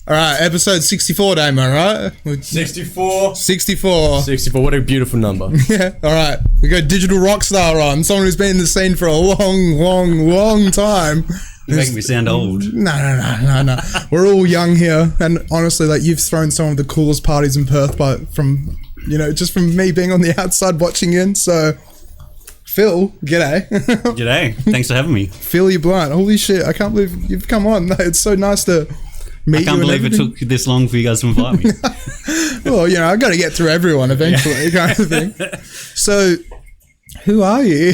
All right, episode 64, Damo, right? 64. 64. 64, what a beautiful number. Yeah, all right. We got digital rock star on, someone who's been in the scene for a long time. You're making me sound old. No. We're all young here, and honestly, like, you've thrown some of the coolest parties in Perth, just from me being on the outside watching in. So, Phil, g'day. G'day. Thanks for having me. Phil, you blunt. Holy shit! I can't believe you've come on. It's so nice to meet you. I can't believe it took this long for you guys to invite me. Well, I got to get through everyone eventually, kind of thing. So, who are you?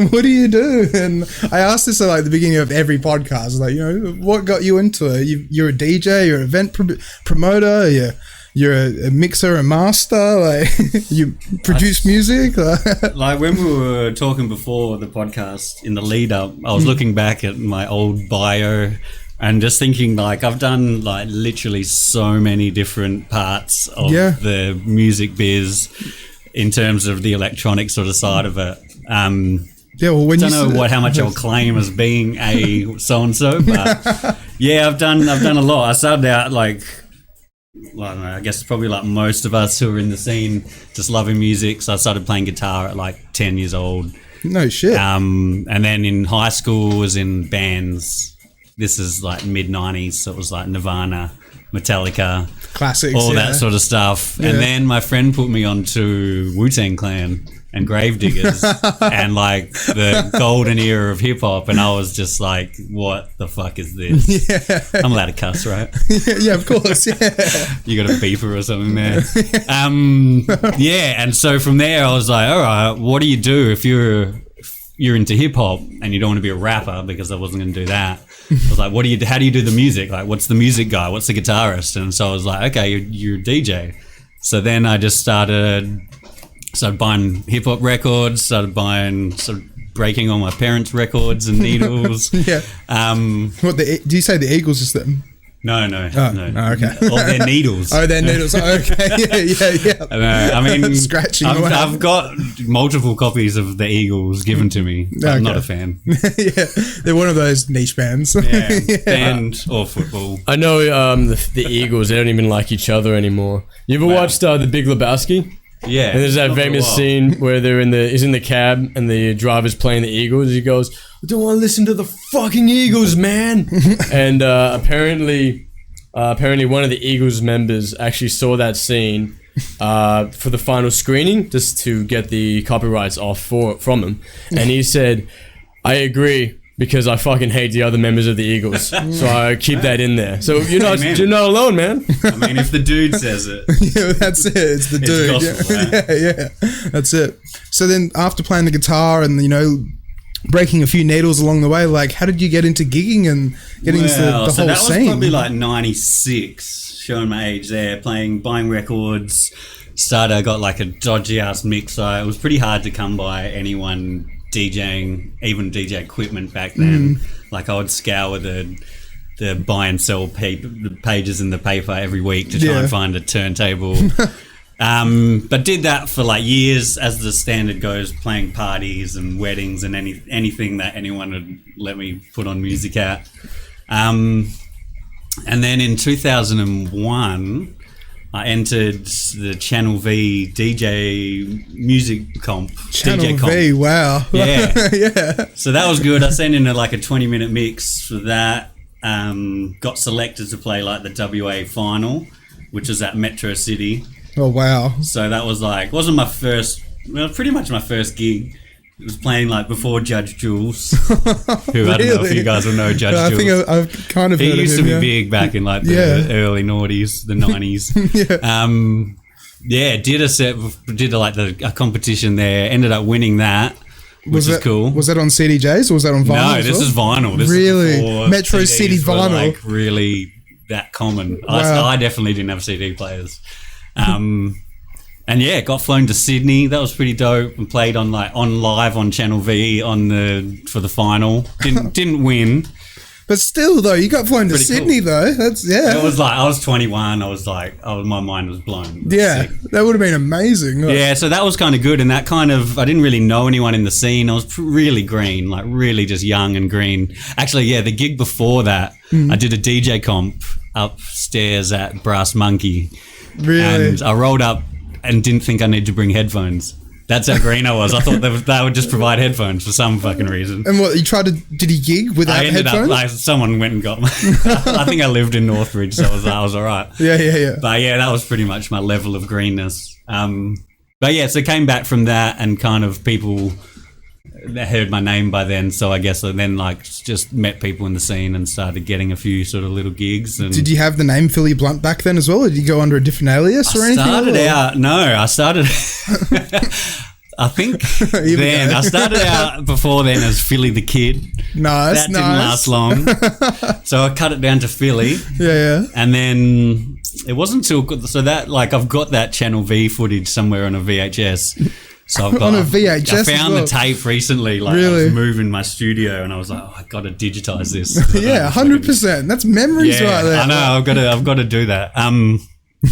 What do you do? And I asked this at like the beginning of every podcast, like, what got you into it? You're a DJ, you're an event promoter, you're a mixer and master, like you produce music. Like when we were talking before the podcast in the lead up, I was looking back at my old bio and just thinking, like, I've done like literally so many different parts of the music biz in terms of the electronic sort of side of it. When I don't know how much I'll claim as being a so and so, but yeah, I've done a lot. I started out like, well, I don't know, I guess probably like most of us who are in the scene, just loving music. So I started playing guitar at like 10 years old. No shit. And then in high school was in bands. This is like mid-90s, so it was like Nirvana, Metallica, classics, all that sort of stuff. Yeah. And then my friend put me onto Wu-Tang Clan and Gravediggers and like the golden era of hip-hop, and I was just like, what the fuck is this? Yeah. I'm allowed to cuss, right? Yeah, of course, yeah. You got a beeper or something there. And so from there I was like, all right, what do you do if you're into hip-hop and you don't want to be a rapper, because I wasn't going to do that. I was like, how do you do the music? Like, what's the music guy? What's the guitarist? And so I was like, okay, you're a DJ. So then I just started buying hip-hop records, breaking all my parents' records and needles. Yeah. Do you say the Eagles just then? No. Oh, okay. All their needles. Oh, their needles. Okay. Yeah. I mean, scratching. I've got multiple copies of the Eagles given to me. I'm not a fan. Yeah, they're one of those niche bands. Yeah, band or football. I know the Eagles, they don't even like each other anymore. You ever watched The Big Lebowski? Yeah. And there's that famous scene where he's in the cab and the driver's playing the Eagles. He goes, I don't want to listen to the fucking Eagles, man. And apparently one of the Eagles members actually saw that scene for the final screening, just to get the copyrights off from him. And he said, I agree, because I fucking hate the other members of the Eagles. So I keep that in there. So you're not alone, man. I mean, if the dude says it. Yeah, that's it. It's the dude. Gospel, yeah. That's it. So then after playing the guitar and, breaking a few needles along the way, like, how did you get into gigging and getting into the whole scene? That was probably like 96, showing my age there, buying records. I got like a dodgy ass mixer. It was pretty hard to come by anyone DJing, even DJ equipment back then. Like, I would scour the buy and sell pages in the paper every week to try and find a turntable. But did that for like years, as the standard goes, playing parties and weddings and anything that anyone would let me put on music at. And then in 2001, I entered the Channel V DJ music comp. Channel V, wow. Yeah. Yeah. So that was good. I sent in a 20-minute mix for that. Got selected to play like the WA final, which was at Metro City. Oh, wow. So that was wasn't my first, pretty much my first gig. It was playing before Judge Jules, who I don't know if you guys will know Judge Jules. I think I've kind of heard of him. He used to be big back in the early noughties, the 90s. Did a competition there, ended up winning that, which is cool. Was that on CDJs or was that on vinyl? No, this is vinyl. This really? is before Metro CDs City vinyl? Were really that common. Wow. I definitely didn't have CD players. And yeah, got flown to Sydney. That was pretty dope. And played on live on Channel V for the final. Didn't win. But still, though, you got flown to Sydney, cool. though. That's It was I was 21. My mind was blown. Yeah, that would have been amazing. Yeah, so that was kind of good, and that I didn't really know anyone in the scene. I was really green, really just young and green. Actually, yeah, the gig before that, I did a DJ comp upstairs at Brass Monkey. Really? And I rolled up and didn't think I needed to bring headphones. That's how green I was. I thought they would just provide headphones for some fucking reason. And what, you tried to, did he gig without headphones? Someone went and got my, I think I lived in Northbridge, so I was all right. Yeah. But yeah, that was pretty much my level of greenness. But yeah, so came back from that and kind of people that heard my name by then, so I guess I then like just met people in the scene and started getting a few sort of little gigs. And did you have the name Philly Blunt back then as well, or did you go under a different alias or anything? I started I think then I started out before then as Philly the Kid. Nice. That didn't last long, so I cut it down to Philly. Yeah. And then it wasn't until so that like I've got that Channel V footage somewhere on a VHS. So I've got on a VHS. I found the tape recently. Like I was moving my studio, and I was like, "Oh, I got to digitize this." Yeah, 100%. That's memories right there. I know. I've got to do that.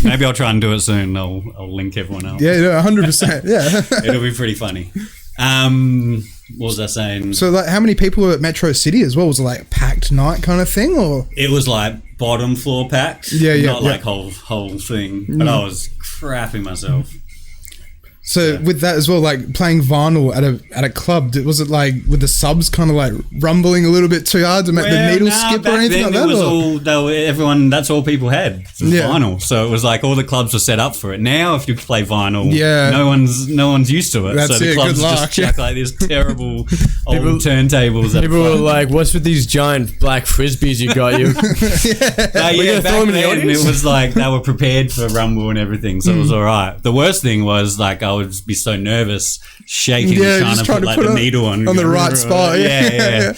Maybe I'll try and do it soon. I'll link everyone up. Yeah, 100%. Yeah, it'll be pretty funny. What was I saying? So, like, how many people were at Metro City as well? Was it like a packed night kind of thing, or it was like bottom floor packed? Yeah, not like whole thing. But I was crapping myself. So with that as well, like playing vinyl at a club, was it like with the subs kind of like rumbling a little bit too hard to make the needle skip or anything like that? Everyone, that's all people had was vinyl. So it was like all the clubs were set up for it. Now if you play vinyl, no one's used to it. That's so the clubs just chuck like these terrible old turntables. People were like, "What's with these giant black frisbees you got?" Back then it was like they were prepared for rumble and everything, so it was all right. The worst thing was like I would be so nervous, shaking, trying to put like the needle on the right spot. Yeah.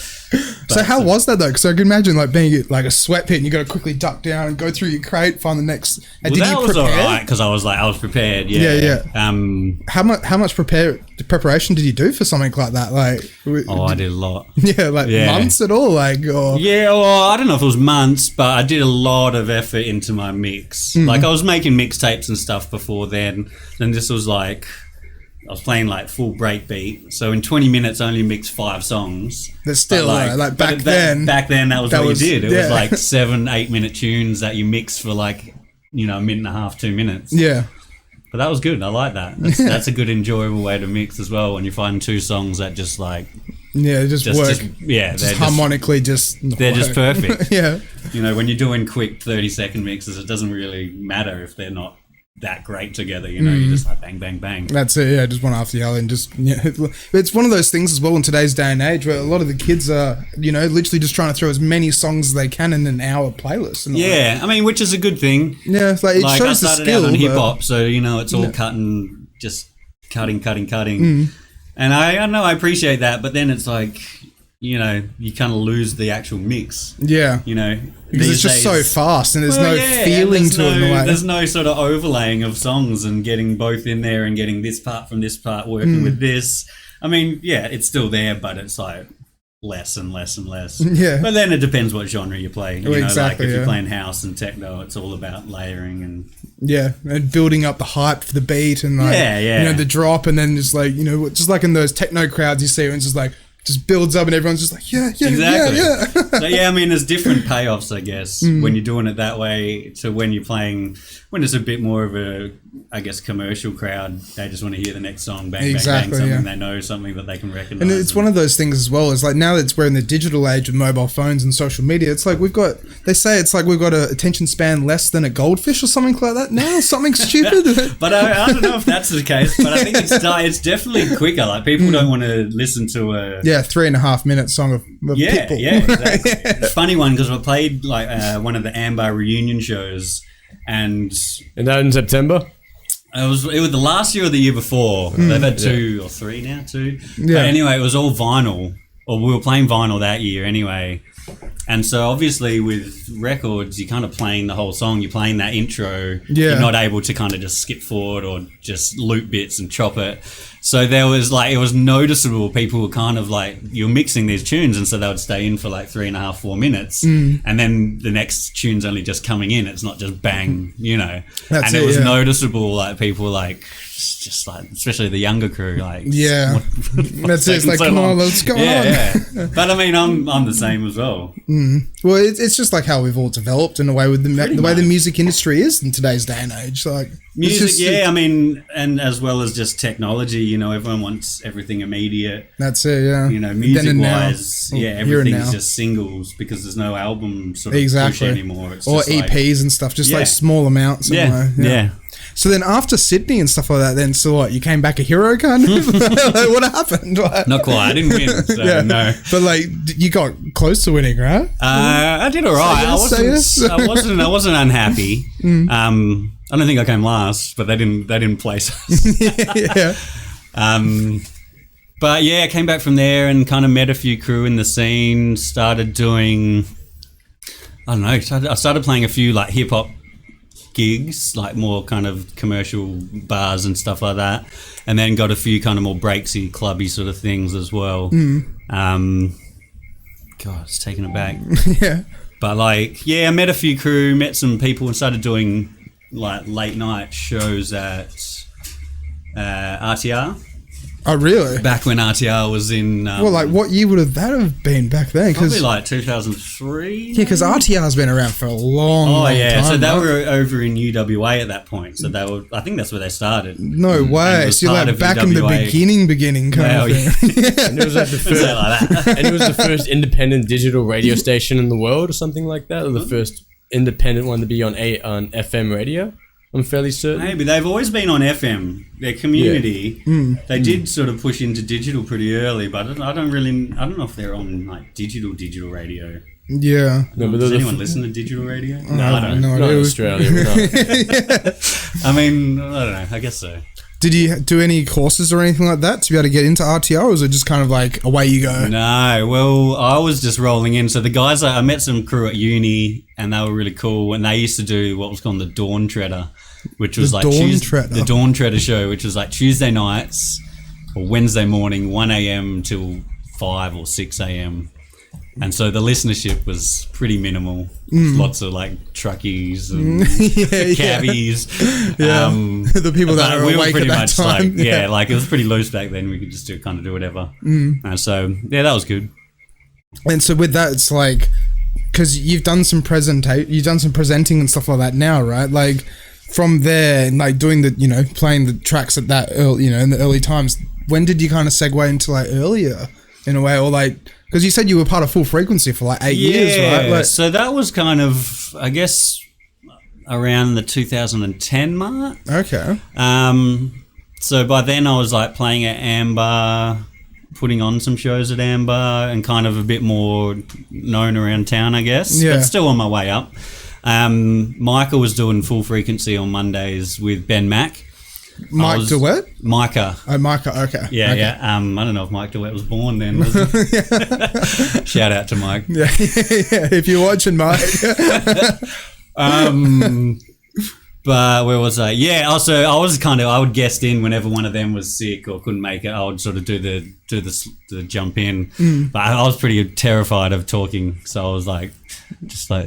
So how was that though? Because I can imagine like being like a sweat pit and you got to quickly duck down and go through your crate, find the next. Well, that was all right because I was prepared. Yeah. How much preparation did you do for something like that? Like, I did a lot. Months at all, like. Or? Yeah, well, I don't know if it was months, but I did a lot of effort into my mix. Like I was making mixtapes and stuff before then. Then this was like. I was playing like full breakbeat, so in 20 minutes I only mixed 5 songs. But still, like back then that was what you did. It was like 7-8 minute tunes that you mixed for like, a minute and a half, 2 minutes. Yeah. But that was good. I like that. That's a good, enjoyable way to mix as well. When you find 2 songs that just like just work. They're harmonically they're just perfect. Yeah. When you're doing quick 30-second mixes, it doesn't really matter if they're not that great together, you just like bang, bang, bang. That's it, just one after the other, and just it's one of those things as well in today's day and age where a lot of the kids are, literally just trying to throw as many songs as they can in an hour playlist. And I mean, which is a good thing. Yeah, it's like it shows the skill. Out on hip hop, so it's all cutting, just cutting, and I know I appreciate that, but then it's like. You kind of lose the actual mix. Yeah. Because it's just so fast and there's no feeling to it in a way. There's no sort of overlaying of songs and getting both in there and getting this part from this part working with this. I mean, it's still there, but it's like less and less and less. Yeah. But then it depends what genre you play. Exactly, like if you're playing house and techno, it's all about layering and... Yeah, and building up the hype for the beat and like, the drop and then just like, just like in those techno crowds you see when it's just like, just builds up and everyone's just like, exactly. So I mean, there's different payoffs, I guess, when you're doing it that way to when you're playing, when it's a bit more of a, I guess, commercial crowd. They just want to hear the next song, bang, bang, bang, something they know, something that they can recognize. And it's one of those things as well, is like now that we're in the digital age of mobile phones and social media, it's like they say it's like we've got an attention span less than a goldfish or something like that now, something stupid. But I don't know if that's the case, but I think it's definitely quicker. Like people don't want to listen to a... 3.5 minute song of Pitbull. Exactly. It's a funny one because I played like one of the Amber reunion shows and that in September? It was the last year or the year before. They've had 2 or 3 now, 2. Yeah. But anyway, it was all vinyl, or we were playing vinyl that year anyway. And so obviously with records, you're kind of playing the whole song. You're playing that intro. Yeah. You're not able to kind of just skip forward or just loop bits and chop it. So there was like, it was noticeable. People were kind of like, you're mixing these tunes, and so they would stay in for like 3.5, 4 minutes. And then the next tune's only just coming in. It's not just bang, That's and it was noticeable, like people were like just like, especially the younger crew, like Yeah. That's it. It's like, so come long. on, let's go on. Yeah. But I mean, I'm the same as well. Well, it's just like how we've all developed in a way with the way the much. music industry is in today's day and age. Like Music, it's just, I mean, and as well as just technology, you know, everyone wants everything immediate. That's it. Yeah. You know, Then music and now. wise, Or here and everything's now. just singles because there's no album sort of Exactly. push anymore. It's Or just like, EPs and stuff, just Yeah. like small amounts. yeah. Anyway. So then after Sydney and stuff like that, then so what? You came back a hero kind of? Like, what happened? Like, Not quite. I didn't win, so no. But like you got close to winning, right? I did all right. Say yes. I wasn't unhappy. I don't think I came last, but they didn't place us. Yeah. But yeah, I came back from there and kind of met a few crew in the scene. Started doing, I don't know. I started playing a few like hip hop gigs, like more kind of commercial bars and stuff like that, and then got a few kind of more breaksy, clubby sort of things as well. God, it's taken it back. Yeah. But like, yeah, I met a few crew, met some people, and started doing like late night shows at RTR. Oh, really? Back when RTR was in, Well, like what year would have that have been back then? probably Because like 2003. yeah, because RTR's been around for a long, Oh long yeah, time. so they right? were over in UWA at that point. So they were, I think that's where they started. No And way. it was So you're part like of back in the UWA. beginning kind Well, of thing. And it was like the Something first, like that. and it was the first independent digital radio station in the world, or something like that, or the first independent one to be on FM radio. I'm fairly certain. Maybe they've always been on FM. Their community, they did sort of push into digital pretty early, but I don't know if they're on like digital radio. Yeah. No, but Does they're anyone listen to digital radio? No, I don't. No, Not it in was- Australia. We're not. I mean, I don't know. I guess so. Did you do any courses or anything like that to be able to get into RTR, or was it just kind of like away you go? No, well, I was just rolling in. So the guys, I met some crew at uni, and they were really cool. And they used to do what was called the Dawn Treader, which was The like Dawn the Treader? Dawn Treader show, which was like Tuesday nights or Wednesday morning, 1 a.m. till 5 or 6 a.m. And so the listenership was pretty minimal. Lots of like truckies and cabbies. Yeah. The people that but are we were awake pretty at that much time. like, like it was pretty loose back then. We could just kind of do whatever. So yeah, that was good. And so with that, it's like, because you've done some presenting and stuff like that now, right? Like from there, and like doing the, playing the tracks at that early, in the early times. When did you kind of segue into like earlier in a way, or like, because you said you were part of Full Frequency for like 8 years, right? Like, So that was kind of, I guess, around the 2010 mark. okay. So by then I was like playing at Amber, putting on some shows at Amber, and kind of a bit more known around town, I guess. Yeah. But still on my way up. Micah was doing Full Frequency on Mondays with Ben Mack. Mike DeWitt? Micah. Oh, Micah, okay. Yeah, okay. yeah. I don't know if Mike DeWitt was born then. Was he? Shout out to Mike. Yeah, if you're watching, Mike. But where was I? Yeah, also I would guest in whenever one of them was sick or couldn't make it. I would sort of do the jump in. But I was pretty terrified of talking, so I was like,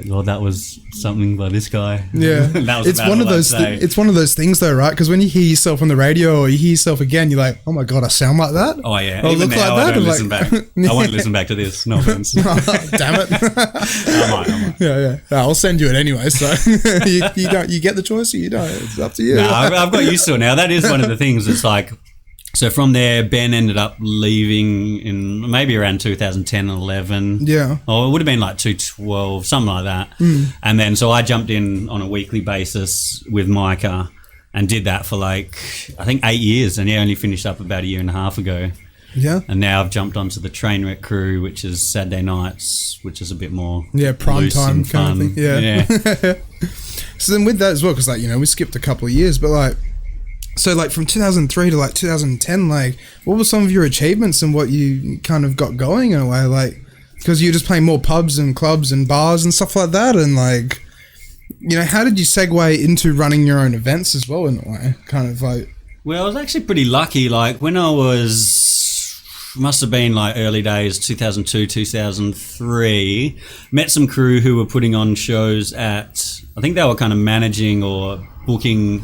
well, that was something by this guy. Yeah, That was it's about one of all I'd those. say. It's one of those things, though, right? Because when you hear yourself on the radio or you hear yourself again, you're like, "Oh my god, I sound like that." Oh yeah, Or even look now like I that. don't I'm listen like- back. I won't listen back to this. No offense. Damn it! I might. Yeah. I'll send you it anyway. So you don't. You get the choice, or you don't. It's up to you. No, I've got used to it now. That is one of the things. It's like, so from there, Ben ended up leaving in maybe around 2010 and 11. Yeah. Or it would have been like 2012, something like that. And then so I jumped in on a weekly basis with Micah and did that for like, I think 8 years. And he only finished up about a year and a half ago. Yeah. And now I've jumped onto the Trainwreck crew, which is Saturday nights, which is a bit more Prime loose time and kind of fun. thing. Yeah. So then with that as well, because like we skipped a couple of years, but like, so like from 2003 to like 2010, like what were some of your achievements and what you kind of got going in a way, like because you were just playing more pubs and clubs and bars and stuff like that, and like, how did you segue into running your own events as well in a way, kind of like? Well, I was actually pretty lucky. Like when I must have been like early days, 2002, 2003, met some crew who were putting on shows at, I think they were kind of managing or booking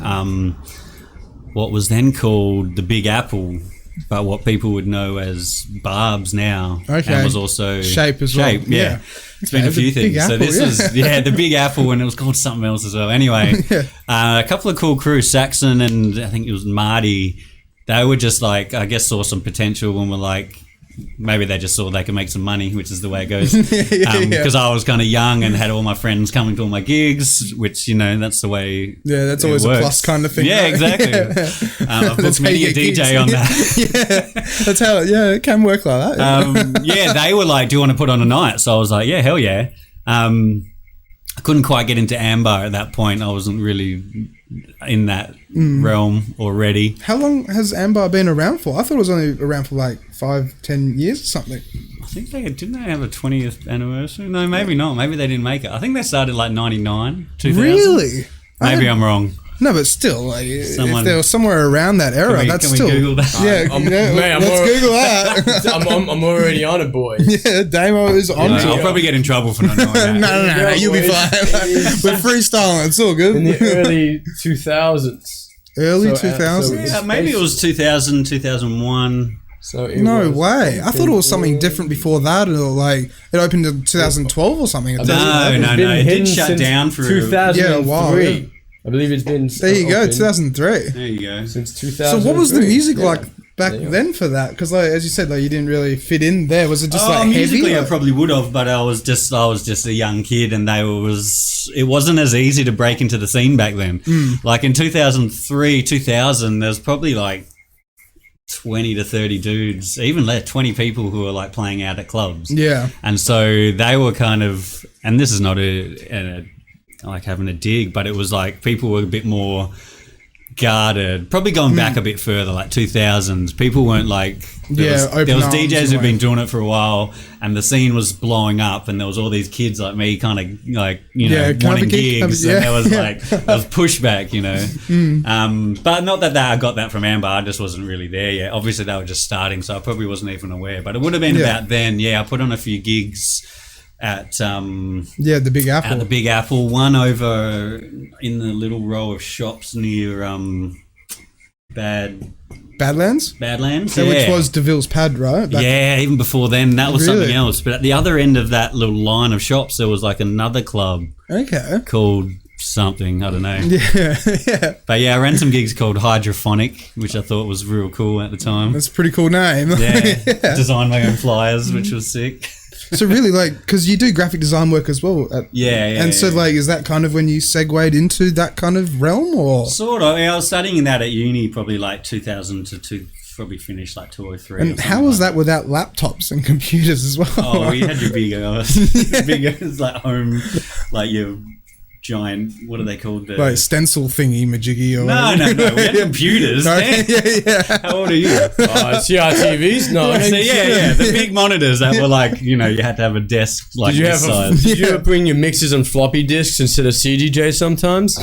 what was then called the Big Apple, but what people would know as Barb's now. Okay. And was also Shape as well. Yeah. It's been a few things. Apple, so this is the Big Apple, and it was called something else as well. Anyway, a couple of cool crews, Saxon and I think it was Marty. They were just like, I guess, saw some potential and were like, maybe they just saw they could make some money, which is the way it goes. Because I was kind of young and had all my friends coming to all my gigs, which, you know, that's the way. Yeah, that's always works. a plus kind of thing. Yeah, right? exactly. I've booked many a DJ on that. That's how. Yeah, it can work like that. They were like, "Do you want to put on a night?" So I was like, "Yeah, hell yeah." I couldn't quite get into Amber at that point. I wasn't really in that realm already. How long has Amber been around for? I thought it was only around for like 5-10 years or something. I think didn't they have a 20th anniversary? No, maybe not. Maybe they didn't make it. I think they started like 99, 2000. Really? Maybe I'm wrong. No, but still, like, if they were somewhere around that era, can that's we still. Google that? Yeah, let's Google that. I'm already on it, boys. Yeah, Damo is on I'll it. probably get in trouble for not knowing that. No, you'll be fine. We're freestyling. It's all good. In the early 2000s. Early So, 2000s? Yeah, maybe it was 2000, 2001. So No way. I thought it was something different before that, or like it opened in 2012 or something. No. It did shut down for 2003. Yeah, wow, yeah. I believe it's been. There you go, 2003. There you go. Since 2000. So what was the music like back then for that? Because like, as you said, like you didn't really fit in there. Was it just like musically heavy? I probably would have, but I was just a young kid, and it wasn't as easy to break into the scene back then. Like in 2003, 2000, there's probably like 20 to 30 dudes, even less, 20 people who were like playing out at clubs. Yeah. And so they were kind of, and this is not like having a dig, but it was like people were a bit more guarded, probably going back a bit further, like 2000s. People weren't like, there was DJs who'd been doing it for a while, and the scene was blowing up, and there was all these kids like me kind of like, wanting gigs, and there was like, there was pushback, but not that I got that from Amber. I just wasn't really there yet. Obviously they were just starting, so I probably wasn't even aware, but it would have been about then. I put on a few gigs at the Big Apple. At the Big Apple, one over in the little row of shops near Badlands? Badlands, which was DeVille's pad, right? Even before then, that was something else. But at the other end of that little line of shops, there was like another club. Okay. Called something, I don't know. Yeah. But I ran some gigs called Hydrophonic, which I thought was real cool at the time. That's a pretty cool name. Designed my own flyers, which was sick. So really, like, because you do graphic design work as well. So, like, is that kind of when you segued into that kind of realm, or? Sort of. I was studying that at uni probably like 2000 to probably finished like 203. And how was that without laptops and computers as well? Oh, you had your bigger, like home, like your giant, what are they called? Like stencil thingy majiggy or No. We had computers. How old are you? CRTVs? No. The big monitors that were like, you had to have a desk like this size. Did you ever bring your mixes on floppy disks instead of CDJ sometimes?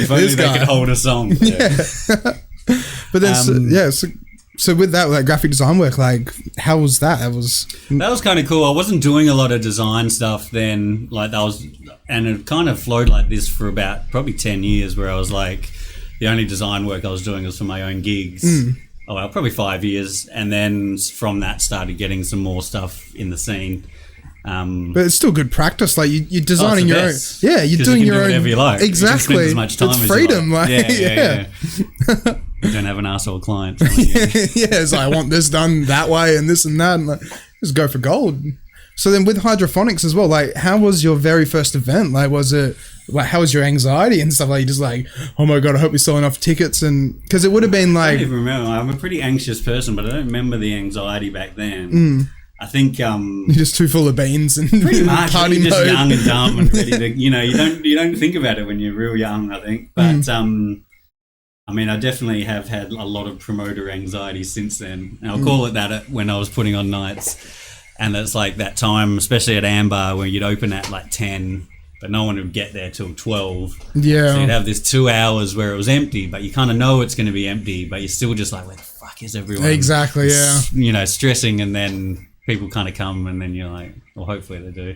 If only they could hold a song. But then, so with that graphic design work, like, how was that? That was kind of cool. I wasn't doing a lot of design stuff then. Like and it kind of flowed like this for about probably 10 years, where I was like, the only design work I was doing was for my own gigs. Oh well, probably 5 years, and then from that started getting some more stuff in the scene. But it's still good practice. Like you're designing your own. Yeah, you're doing your own. Whatever you like. Exactly. You can spend as much time it's freedom. As you like. Yeah. You don't have an asshole client. It's like, I want this done that way and this and that, and like, just go for gold. So then with hydrophonics as well, like, how was your very first event? Like, was it like, how was your anxiety and stuff? Like, you just like, oh my god, I hope we sell enough tickets, and because it would have been like, I don't even remember. I'm a pretty anxious person, but I don't remember the anxiety back then. I think you're just too full of beans and pretty much party you're just mode. young and dumb and ready to, you don't think about it when you're real young, I think. But I mean, I definitely have had a lot of promoter anxiety since then. And I'll call it that when I was putting on nights. And it's like that time, especially at Amber, where you'd open at like 10, but no one would get there till 12. Yeah. So you'd have this 2 hours where it was empty, but you kind of know it's going to be empty, but you're still just like, where the fuck is everyone? Exactly, yeah. Stressing, and then people kind of come, and then you're like, well, hopefully they do.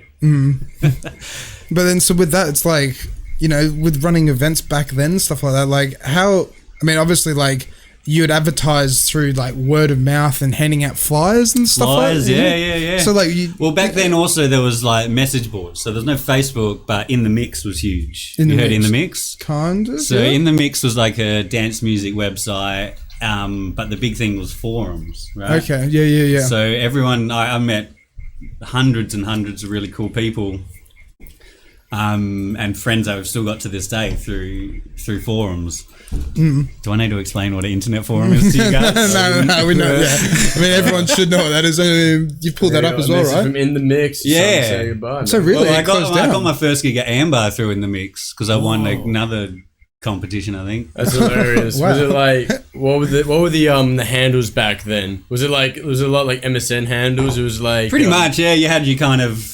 But then, so with that, it's like, you know, with running events back then, stuff like that, like how, I mean, obviously, like, you would advertise through like word of mouth and handing out flyers and stuff like that. Yeah. So like, well, back then also there was like message boards. So there's no Facebook, but In the Mix was huge. You heard In the Mix? Kind of. So In the Mix was like a dance music website, but the big thing was forums, right? Okay. Yeah. So everyone, I met hundreds and hundreds of really cool people. And friends I've still got to this day through forums. Do I need to explain what an internet forum is to you guys? No, we know. Yeah. I mean, everyone should know what that is. You pulled that up as well, right? From In the Mix. Yeah. Say goodbye, so really, well, I got my first gig at Amber through In the Mix because I won another competition, I think. That's hilarious. Wow. Was it like what were the handles back then? Was it a lot like MSN handles? It was like pretty much, yeah. You had your kind of,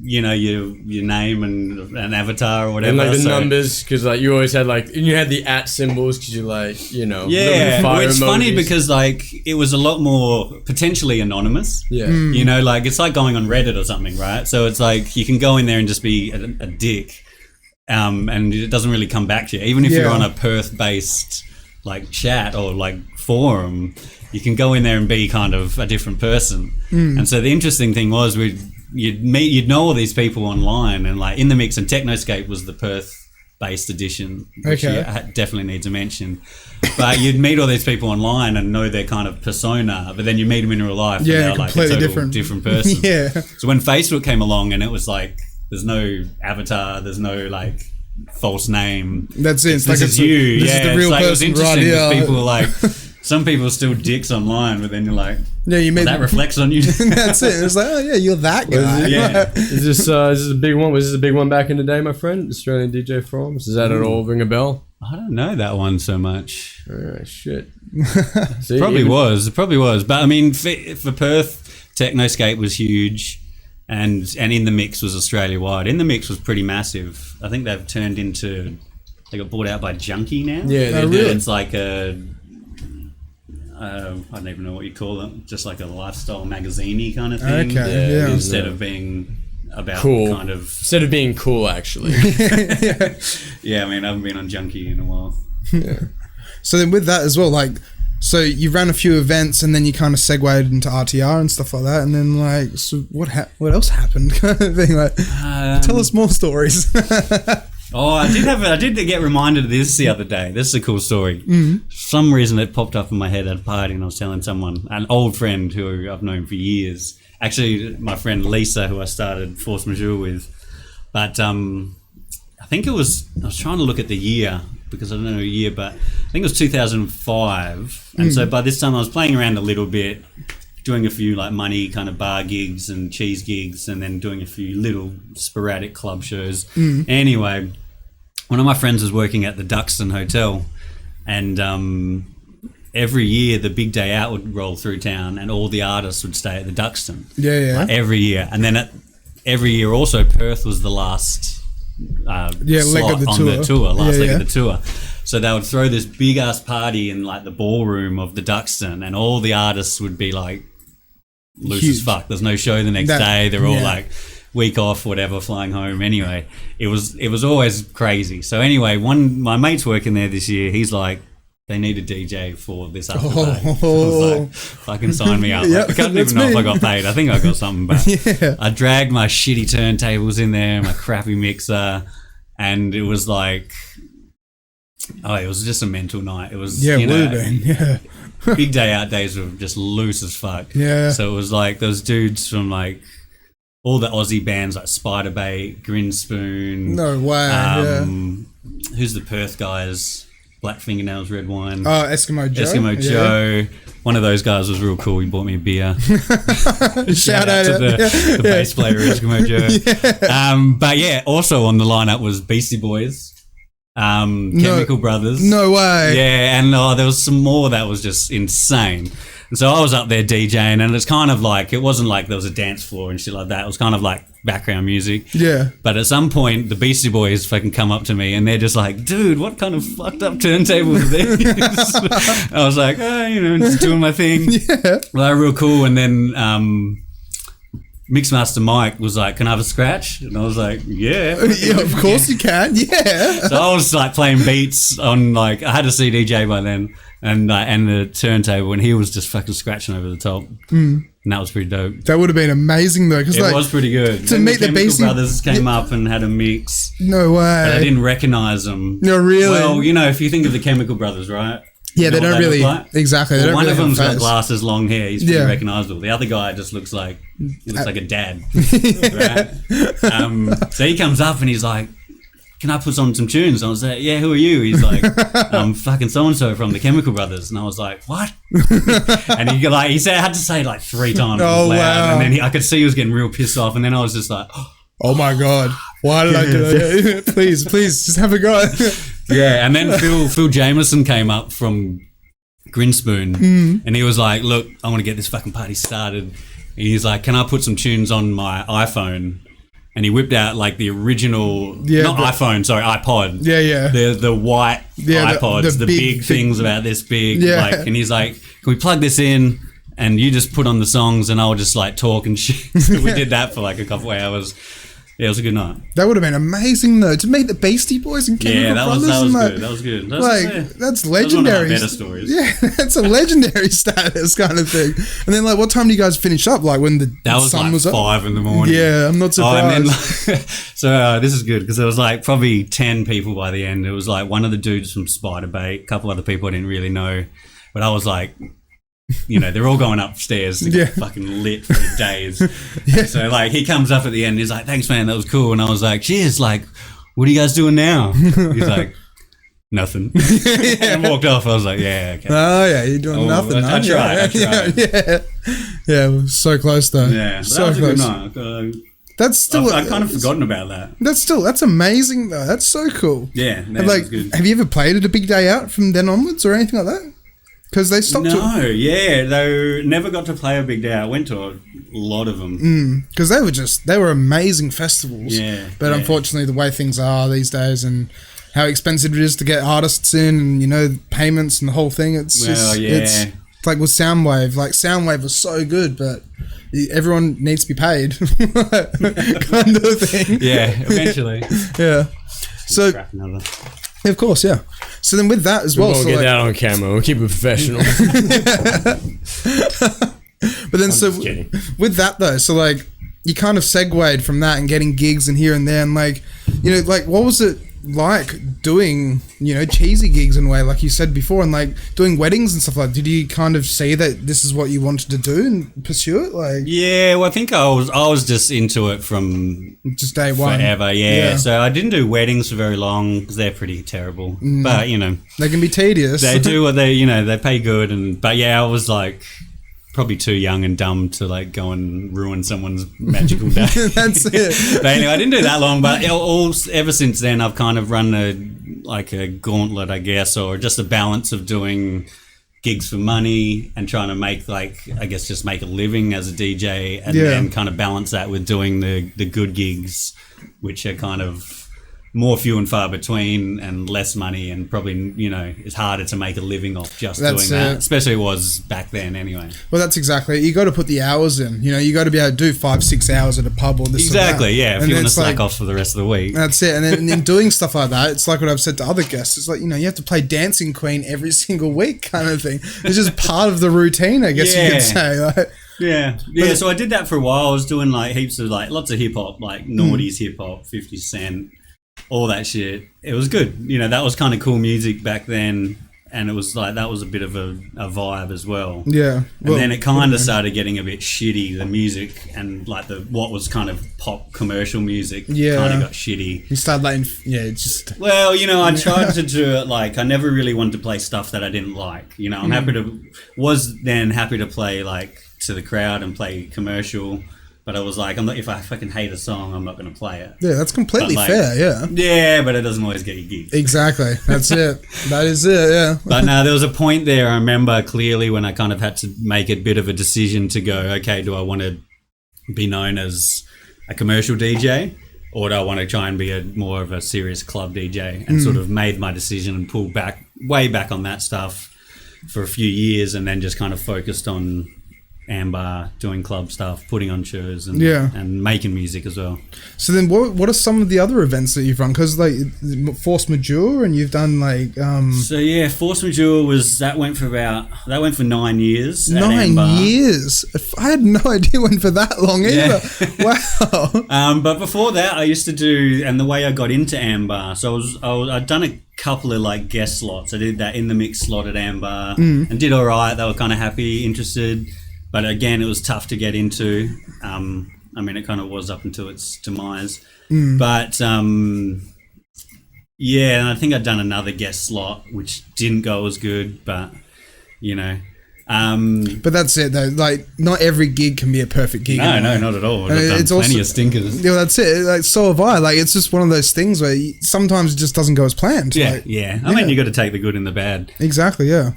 you know, your name and an avatar or whatever, and like the numbers, because like you always had like, and you had the @ symbols because you like, you know, well, it's emojis. funny because like it was a lot more potentially anonymous. You know, like it's like going on Reddit or something, right? So it's like you can go in there and just be a dick, and it doesn't really come back to you, even if you're on a Perth based like chat or like forum. You can go in there and be kind of a different person. And so the interesting thing was you'd know all these people online, and like In the Mix and Technoscape was the Perth-based edition, which you definitely need to mention. But you'd meet all these people online and know their kind of persona, but then you meet them in real life, and they're like a total different person. So when Facebook came along, and it was like, there's no avatar, there's no like false name. That's it. This is you. This is the real person, it was interesting right? because people were like. Some people are still dicks online, but then you're like, you made that reflects on you. That's it. It's like, oh yeah, you're that guy. Is this a big one? Was this a big one back in the day, my friend? Australian DJ forums. Does that at all ring a bell? I don't know that one so much. Shit. See, It probably was. But I mean, for Perth, Technoscape was huge, and In the Mix was Australia wide. In the Mix was pretty massive. I think they've turned into, they got bought out by Junkie now. Yeah, they really? It's like a. I don't even know what you call it, just like a lifestyle magazine-y kind of thing. Okay, yeah. Instead of being about cool. kind of... Instead of being cool, actually. Yeah, I mean, I haven't been on Junkie in a while. So then with that as well, like, so you ran a few events and then you kind of segued into RTR and stuff like that, and then like, so what else happened? Kind of thing, like, tell us more stories. Oh, I did get reminded of this the other day. This is a cool story. For some reason it popped up in my head at a party, and I was telling someone, an old friend who I've known for years. Actually, my friend Lisa, who I started Force Majeure with. But I think I was trying to look at the year, because I don't know the year, but I think it was 2005. And so by this time I was playing around a little bit, doing a few like money kind of bar gigs and cheese gigs, and then doing a few little sporadic club shows. Anyway, one of my friends was working at the Duxton Hotel, and every year the big day out would roll through town, and all the artists would stay at the Duxton. Like every year. And then every year also Perth was the last slot leg of the on tour. the tour, last leg of the tour. So they would throw this big ass party in like the ballroom of the Duxton, and all the artists would be like loose as fuck. There's no show the next day. They're all like week off, whatever, flying home. Anyway, it was always crazy. So anyway, my mate's working there this year. He's like, they need a DJ for this after party. I was like, fucking sign me up. Like, I can't even know if I got paid. I think I got something, but I dragged my shitty turntables in there, my crappy mixer, and it was like, it was just a mental night. It was, it would have been, big day out days were just loose as fuck. So it was like those dudes from like all the Aussie bands like Spiderbait, Grinspoon. No way. Who's the Perth guys? Black Fingernails, Red Wine. Oh, Eskimo Joe. Eskimo Joe. One of those guys was real cool. He bought me a beer. Shout out to the bass player, Eskimo Joe. But yeah, also on the lineup was Beastie Boys. Chemical Brothers. No way. Yeah, and there was some more that was just insane. And so I was up there DJing, and it's kind of like, it wasn't like there was a dance floor and shit like that. It was kind of like background music. But at some point, the Beastie Boys fucking come up to me, and they're just like, dude, what kind of fucked up turntables are these? I was like, just doing my thing. Well, they're real cool. And then Mixmaster Mike was like, "Can I have a scratch?" And I was like, "Yeah, Yeah, of course you can. Yeah. So I was like playing beats on like, I had a CDJ by then and the turntable, and he was just fucking scratching over the top. And that was pretty dope. That would have been amazing though, because It was pretty good. to Then meet the Chemical Beastie Brothers came up and had a mix. No way. But I didn't recognize them. No, really? Well, you know, if you think of the Chemical Brothers, right? Yeah, You they know don't what really look like? exactly. They Well, don't one really of them's have got face. glasses, long hair. He's pretty Yeah. recognizable. The other guy just looks like a dad. Right? So he comes up and he's like, "Can I put on some tunes?" I was like, "Yeah, who are you?" He's like, "I'm fucking so and so from the Chemical Brothers." And I was like, "What?" And he said, I had to say it like 3 times. Oh, loud. wow. And then I could see he was getting real pissed off. And then I was just like, Oh my god! Why did I do that? Please, just have a go. yeah. And then Phil Jameson came up from Grinspoon, and he was like, "Look, I want to get this fucking party started." And he's like, "Can I put some tunes on my iPhone?" And he whipped out like the original, iPod. Yeah. The white iPods, the big things about this big. Yeah. Like, and he's like, "Can we plug this in? And you just put on the songs, and I'll just like talk and shit." So we did that for like a couple of hours. Yeah, it was a good night. That would have been amazing though, to meet the Beastie Boys and Chemical Yeah, that was Brothers. and, good. That was good. That's That was one of legendary. our better stories. Yeah, that's a legendary status kind of thing. And then, like, what time do you guys finish up? Like when the That was sun like was up? 5 in the morning. Yeah, I'm not surprised. And then, so this is good because there was like probably 10 people by the end. It was like one of the dudes from Spider Bait, a couple other people I didn't really know, but I was like, you know, they're all going upstairs to get fucking lit for days. So like he comes up at the end, he's like, "Thanks, man, that was cool." And I was like, "Cheers, like, what are you guys doing now?" He's like, "Nothing." And walked off. I was like, "Yeah, okay." Oh yeah, you're doing nothing. I tried. Yeah, we're so close though. Yeah, but so that was close. a good night. That's still. I've kind of forgotten about that. That's amazing though. That's so cool. Yeah, And, that like, was good. have you ever played at a big day out from then onwards or anything like that? Because they stopped. They never got to play a big day. I went to a lot of them. Because they were amazing festivals. Yeah, But yeah. unfortunately, the way things are these days and how expensive it is to get artists in, and you know, payments and the whole thing. It's it's like with Soundwave. Like Soundwave was so good, but everyone needs to be paid, kind of thing. Yeah, eventually. Yeah. So Crack another. of course, yeah. So then with that as We well, won't so get like, that on camera. We'll keep it professional. but then so just kidding. with that though, so like you kind of segued from that and getting gigs and here and there, and like, you know, like what was it like doing, you know, cheesy gigs in a way, like you said before, and like doing weddings and stuff like that? Did you kind of see that this is what you wanted to do and pursue it, like Yeah, well, I think I was just into it from just day one? forever. Yeah. So I didn't do weddings for very long because they're pretty terrible. But you know, They can be tedious. they do what they pay good, but yeah, I was like probably too young and dumb to like go and ruin someone's magical day. That's it. But anyway, I didn't do that long, but ever since then I've kind of run a gauntlet, I guess, or just a balance of doing gigs for money and trying to make just make a living as a DJ, and then kind of balance that with doing the good gigs, which are kind of more few and far between and less money, and probably, you know, it's harder to make a living off just doing that, especially it was back then anyway. Well, that's exactly it. You got to put the hours in. You know, you got to be able to do 5-6 hours at a pub or this. Exactly, or that. yeah. If And you then want to it's slack like, off for the rest of the week. That's it. And then in doing stuff like that, it's like what I've said to other guests. It's like, you know, you have to play Dancing Queen every single week kind of thing. It's just part of the routine, I guess you could say. Like, Yeah. So I did that for a while. I was doing like heaps of like lots of hip hop, like noughties hip hop, 50 Cent, all that shit. It was good. You know, that was kind of cool music back then, and it was like that was a bit of a vibe as well. yeah. And then it kind of started getting a bit shitty, the music, and like what was kind of pop commercial music kind of got shitty. You start letting, just... Well, you know, I tried to do it like I never really wanted to play stuff that I didn't like. You know, I'm happy to play like to the crowd and play commercial, but I was like, if I fucking hate a song, I'm not going to play it. Yeah, that's completely But, like, fair, yeah. Yeah, but it doesn't always get you gigs. Exactly. That's it. That is it, yeah. But no, there was a point there I remember clearly when I kind of had to make a bit of a decision to go, okay, do I want to be known as a commercial DJ, or do I want to try and be more of a serious club DJ? And sort of made my decision and pulled way back on that stuff for a few years, and then just kind of focused on Amber, doing club stuff, putting on shows, and making music as well. So then, what are some of the other events that you've run? Because like Force Majeure, and you've done like. So yeah, Force Majeure went for 9 years. 9 years. I had no idea it went for that long either. Wow. But before that, I used to do, and the way I got into Amber, so I'd done a couple of like guest slots. I did that in the mix slot at Amber and did all right. They were kind of happy, interested. But again, it was tough to get into. I mean, it kind of was up until its demise. But yeah, and I think I'd done another guest slot, which didn't go as good, but you know. But that's it though. Like, not every gig can be a perfect gig. No, not at all. I've done plenty of stinkers. Yeah, that's it. Like, so have I. Like, it's just one of those things where sometimes it just doesn't go as planned. Yeah, like, I mean, you got to take the good and the bad. Exactly. Yeah.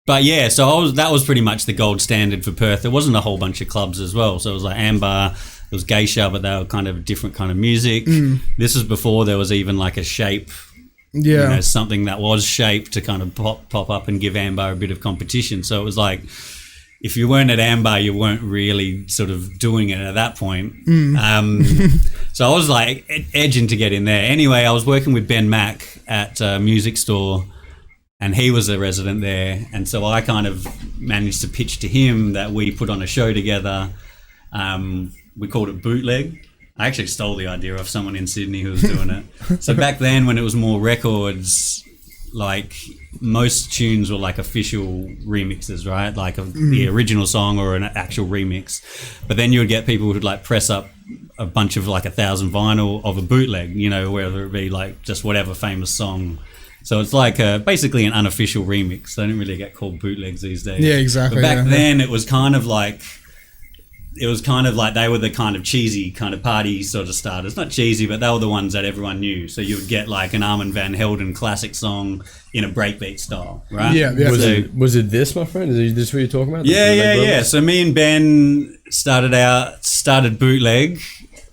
But yeah, so that was pretty much the gold standard for Perth. There wasn't a whole bunch of clubs as well. So it was like Amber, it was Geisha, but they were kind of different kind of music. This was before there was even like a shape, something that was shaped to kind of pop up and give Amber a bit of competition. So it was like, if you weren't at Amber, you weren't really sort of doing it at that point. So I was like edging to get in there. Anyway, I was working with Ben Mack at a music store, and he was a resident there, and so I kind of managed to pitch to him that we put on a show together. We called it Bootleg. I actually stole the idea off someone in Sydney who was doing it. So back then, when it was more records, like most tunes were like official remixes, right? Like the original song or an actual remix. But then you would get people who would like press up a bunch of like 1,000 vinyl of a bootleg, you know, whether it be like just whatever famous song. So it's like basically an unofficial remix. They don't really get called bootlegs these days. Yeah, exactly. But back then, it was kind of like they were the kind of cheesy kind of party sort of starters. Not cheesy, but they were the ones that everyone knew. So you would get like an Armand Van Helden classic song in a breakbeat style, right? Yeah. Was it this, my friend? Is this what you're talking about? Yeah. So me and Ben started bootleg,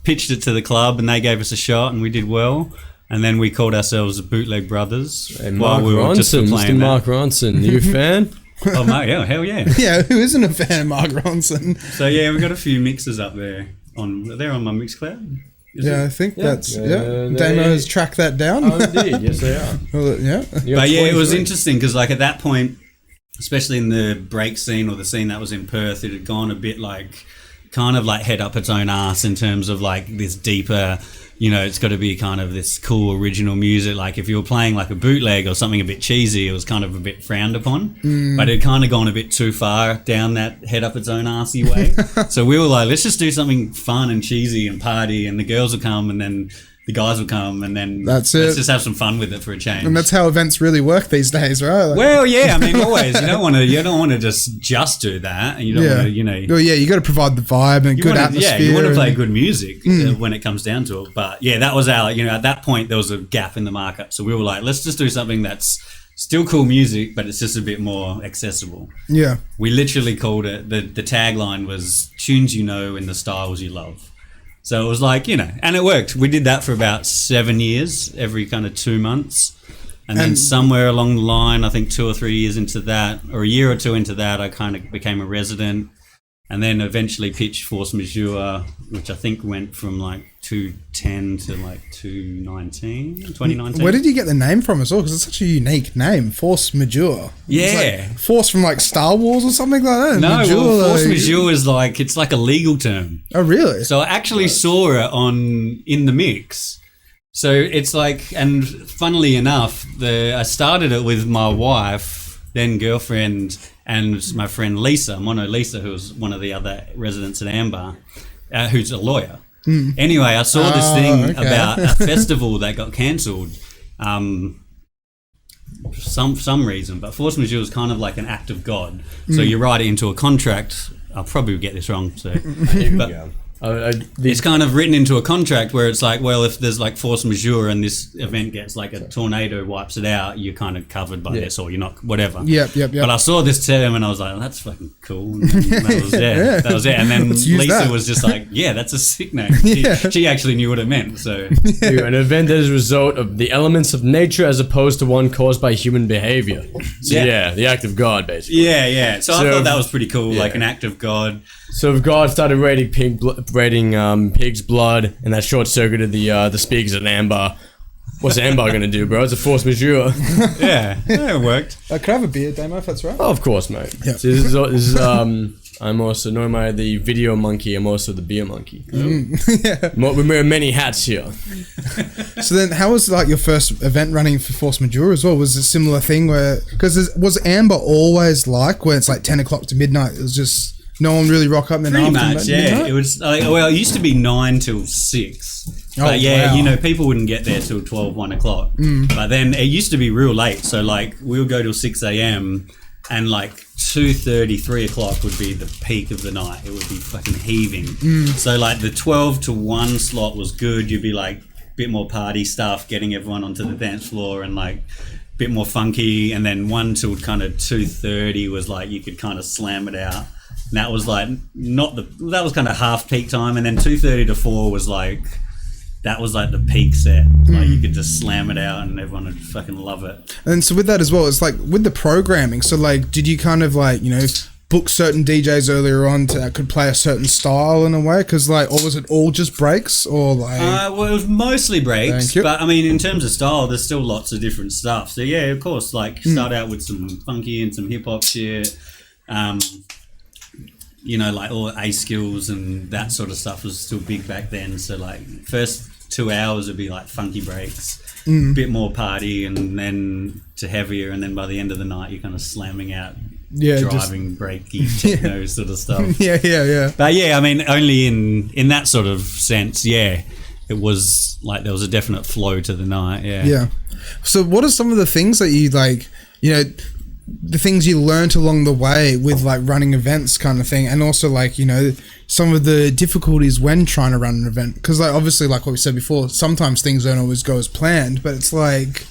pitched it to the club, and they gave us a shot, and we did well. And then we called ourselves the Bootleg Brothers. And Mark Ronson, Mr. Mark Ronson. Are you a fan? Oh, mate, yeah, hell yeah. Yeah, who isn't a fan of Mark Ronson? So, yeah, we've got a few mixes up there. They're on my Mixcloud. I think that's... Damo has tracked that down. Oh, indeed. Yes, they are. Well, yeah. But, yeah, it was interesting because, like, at that point, especially in the break scene or the scene that was in Perth, it had gone a bit, like, kind of, like, head up its own ass in terms of, like, this deeper... You know, it's got to be kind of this cool original music. Like if you were playing like a bootleg or something a bit cheesy, it was kind of a bit frowned upon. But it kind of gone a bit too far down that head up its own arsey way. So we were like, let's just do something fun and cheesy and party, and the girls will come, and then the guys will come, and then let's just have some fun with it for a change. And that's how events really work these days, right? Like, well, yeah. I mean, always you don't want to just do that, and you don't want to, you know. Well, yeah, you got to provide the vibe and good atmosphere. Yeah, you want to play good music when it comes down to it. But yeah, that was our. You know, at that point there was a gap in the market, so we were like, let's just do something that's still cool music, but it's just a bit more accessible. Yeah. We literally called it. The tagline was "Tunes you know in the styles you love." So it was like, you know, and it worked. We did that for about 7 years, every kind of 2 months. And then somewhere along the line, I think 2 or 3 years into that, or a year or two into that, I kind of became a resident. And then eventually pitched Force Majeure, which I think went from like 2010 to like 2019. Where did you get the name from as well? Because it's such a unique name, Force Majeure. Yeah. Like Force from like Star Wars or something like that? No, Majeure, Force Majeure is like, it's like a legal term. Oh, really? So I actually saw it in the mix. So it's like, and funnily enough, I started it with my wife, then girlfriend, and my friend Lisa, Mono Lisa, who was one of the other residents at Amber, who's a lawyer. Anyway, I saw this thing about a festival that got cancelled for some reason, but Force Majeure is kind of like an act of God. So you write it into a contract. I'll probably get this wrong. So, It's kind of written into a contract where it's like, well, if there's like force majeure and this event gets like a tornado wipes it out, you're kind of covered by this, or you're not, whatever. Yep. But I saw this term and I was like, oh, that's fucking cool. And that was it. And then Lisa was just like, yeah, that's a sick name. She actually knew what it meant. So an event that is a result of the elements of nature as opposed to one caused by human behavior. So the act of God, basically. Yeah. So I thought that was pretty cool, like an act of God. So if God started raining pig's blood, and that short-circuited the speakers at Amber, what's Amber going to do, bro? It's a force majeure. Yeah, it worked. Could I have a beer, Damo, if that's right? Oh, of course, mate. Yeah. So this is I'm also, not am I the video monkey, I'm also the beer monkey. We wear many hats here. So then, how was like your first event running for Force Majeure as well? Was it a similar thing where, because was Amber always like where it's like 10 o'clock to midnight? It was just no one really rock up. And then pretty after much, midnight? It was like, well, it used to be 9 till 6. But wow. You know, people wouldn't get there till 12, 1 o'clock. But then it used to be real late. So like we'll go till 6 a.m. and like 2:30, 3 o'clock would be the peak of the night. It would be fucking heaving. So like the 12 to 1 slot was good. You'd be like a bit more party stuff, getting everyone onto the dance floor and like a bit more funky. And then 1 till kind of 2:30 was like you could kind of slam it out. And that was like that was kind of half peak time. And then 2:30 to 4 was like, that was like the peak set. Like you could just slam it out and everyone would fucking love it. And so with that as well, it's like with the programming. So like, did you kind of like, you know, book certain DJs earlier on that could play a certain style in a way? Because like, or was it all just breaks or like? Well, it was mostly breaks. Thank you. But I mean, in terms of style, there's still lots of different stuff. So yeah, of course, like start out with some funky and some hip hop shit. You know, like all A skills and that sort of stuff was still big back then. So like first 2 hours would be like funky breaks, a bit more party, and then to heavier, and then by the end of the night you're kind of slamming out driving breaky techno sort of stuff. Yeah. But yeah, I mean, only in that sort of sense, it was like there was a definite flow to the night. Yeah. So what are some of the things that you like, you know, the things you learnt along the way with like running events kind of thing, and also like, you know, some of the difficulties when trying to run an event? Because like obviously, like what we said before, sometimes things don't always go as planned, but it's like,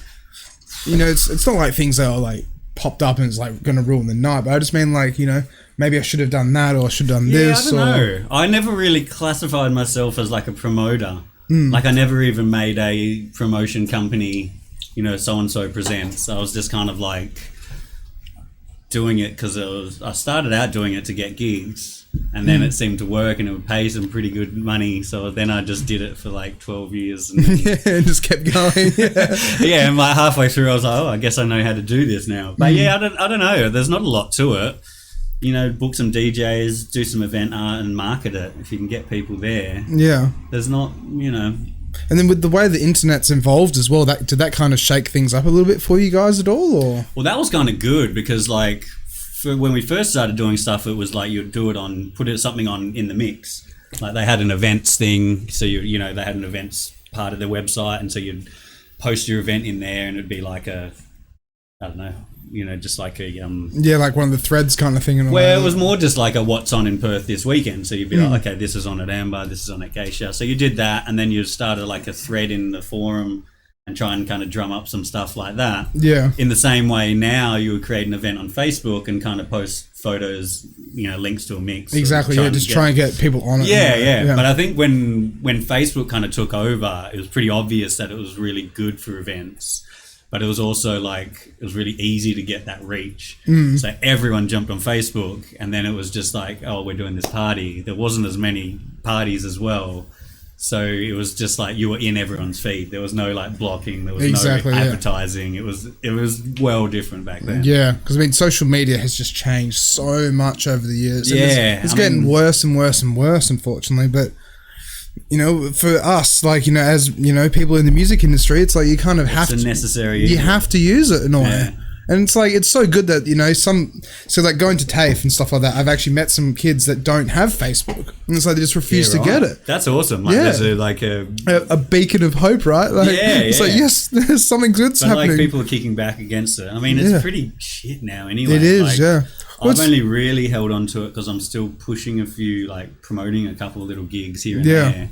you know, it's not like things that are like popped up and it's like going to ruin the night. But I just mean like, you know, maybe I should have done that or I should have done this. I don't know. I never really classified myself as like a promoter. Like I never even made a promotion company, you know, so and so presents. I was just kind of like doing it because I started out doing it to get gigs, and then it seemed to work and it would pay some pretty good money. So then I just did it for like 12 years and and just kept going. And like halfway through I was like, oh, I guess I know how to do this now. But I don't know, there's not a lot to it. You know, book some DJs, do some event art and market it. If you can get people there, there's not, you know. And then with the way the internet's involved as well, did that kind of shake things up a little bit for you guys at all? Or well, that was kind of good because like when we first started doing stuff, it was like you'd do it on, put something on in the mix. Like they had an events thing, so you know they had an events part of their website, and so you'd post your event in there, and it'd be like a, I don't know, you know, just like a like one of the threads kind of thing. Well, it was more just like a what's on in Perth this weekend. So you'd be like, okay, this is on at Amber, this is on at Geisha. So you did that, and then you started like a thread in the forum and try and kind of drum up some stuff like that. Yeah. In the same way, now you would create an event on Facebook and kind of post photos, you know, links to a mix. Exactly. Try and get people on it. Yeah. But I think when Facebook kind of took over, it was pretty obvious that it was really good for events. But it was also like, it was really easy to get that reach. So everyone jumped on Facebook, and then it was just like, oh, we're doing this party. There wasn't as many parties as well. So it was just like you were in everyone's feed. There was no like blocking. There was no advertising. It was well different back then. Yeah, because I mean, social media has just changed so much over the years. And it's getting worse and worse and worse, unfortunately. But you know, for us, like, you know, as you know, people in the music industry, it's like you kind of have to. It's a necessary. You have to use it in a way. And it's like, it's so good that, you know, so like going to TAFE and stuff like that, I've actually met some kids that don't have Facebook. And it's like they just refuse to get it. That's awesome. Like there's a beacon of hope, right? Like, it's like, yes, there's something good's happening. Like people are kicking back against it. I mean, it's pretty shit now anyway. It is, I've only really held on to it because I'm still pushing a few, like promoting a couple of little gigs here and there.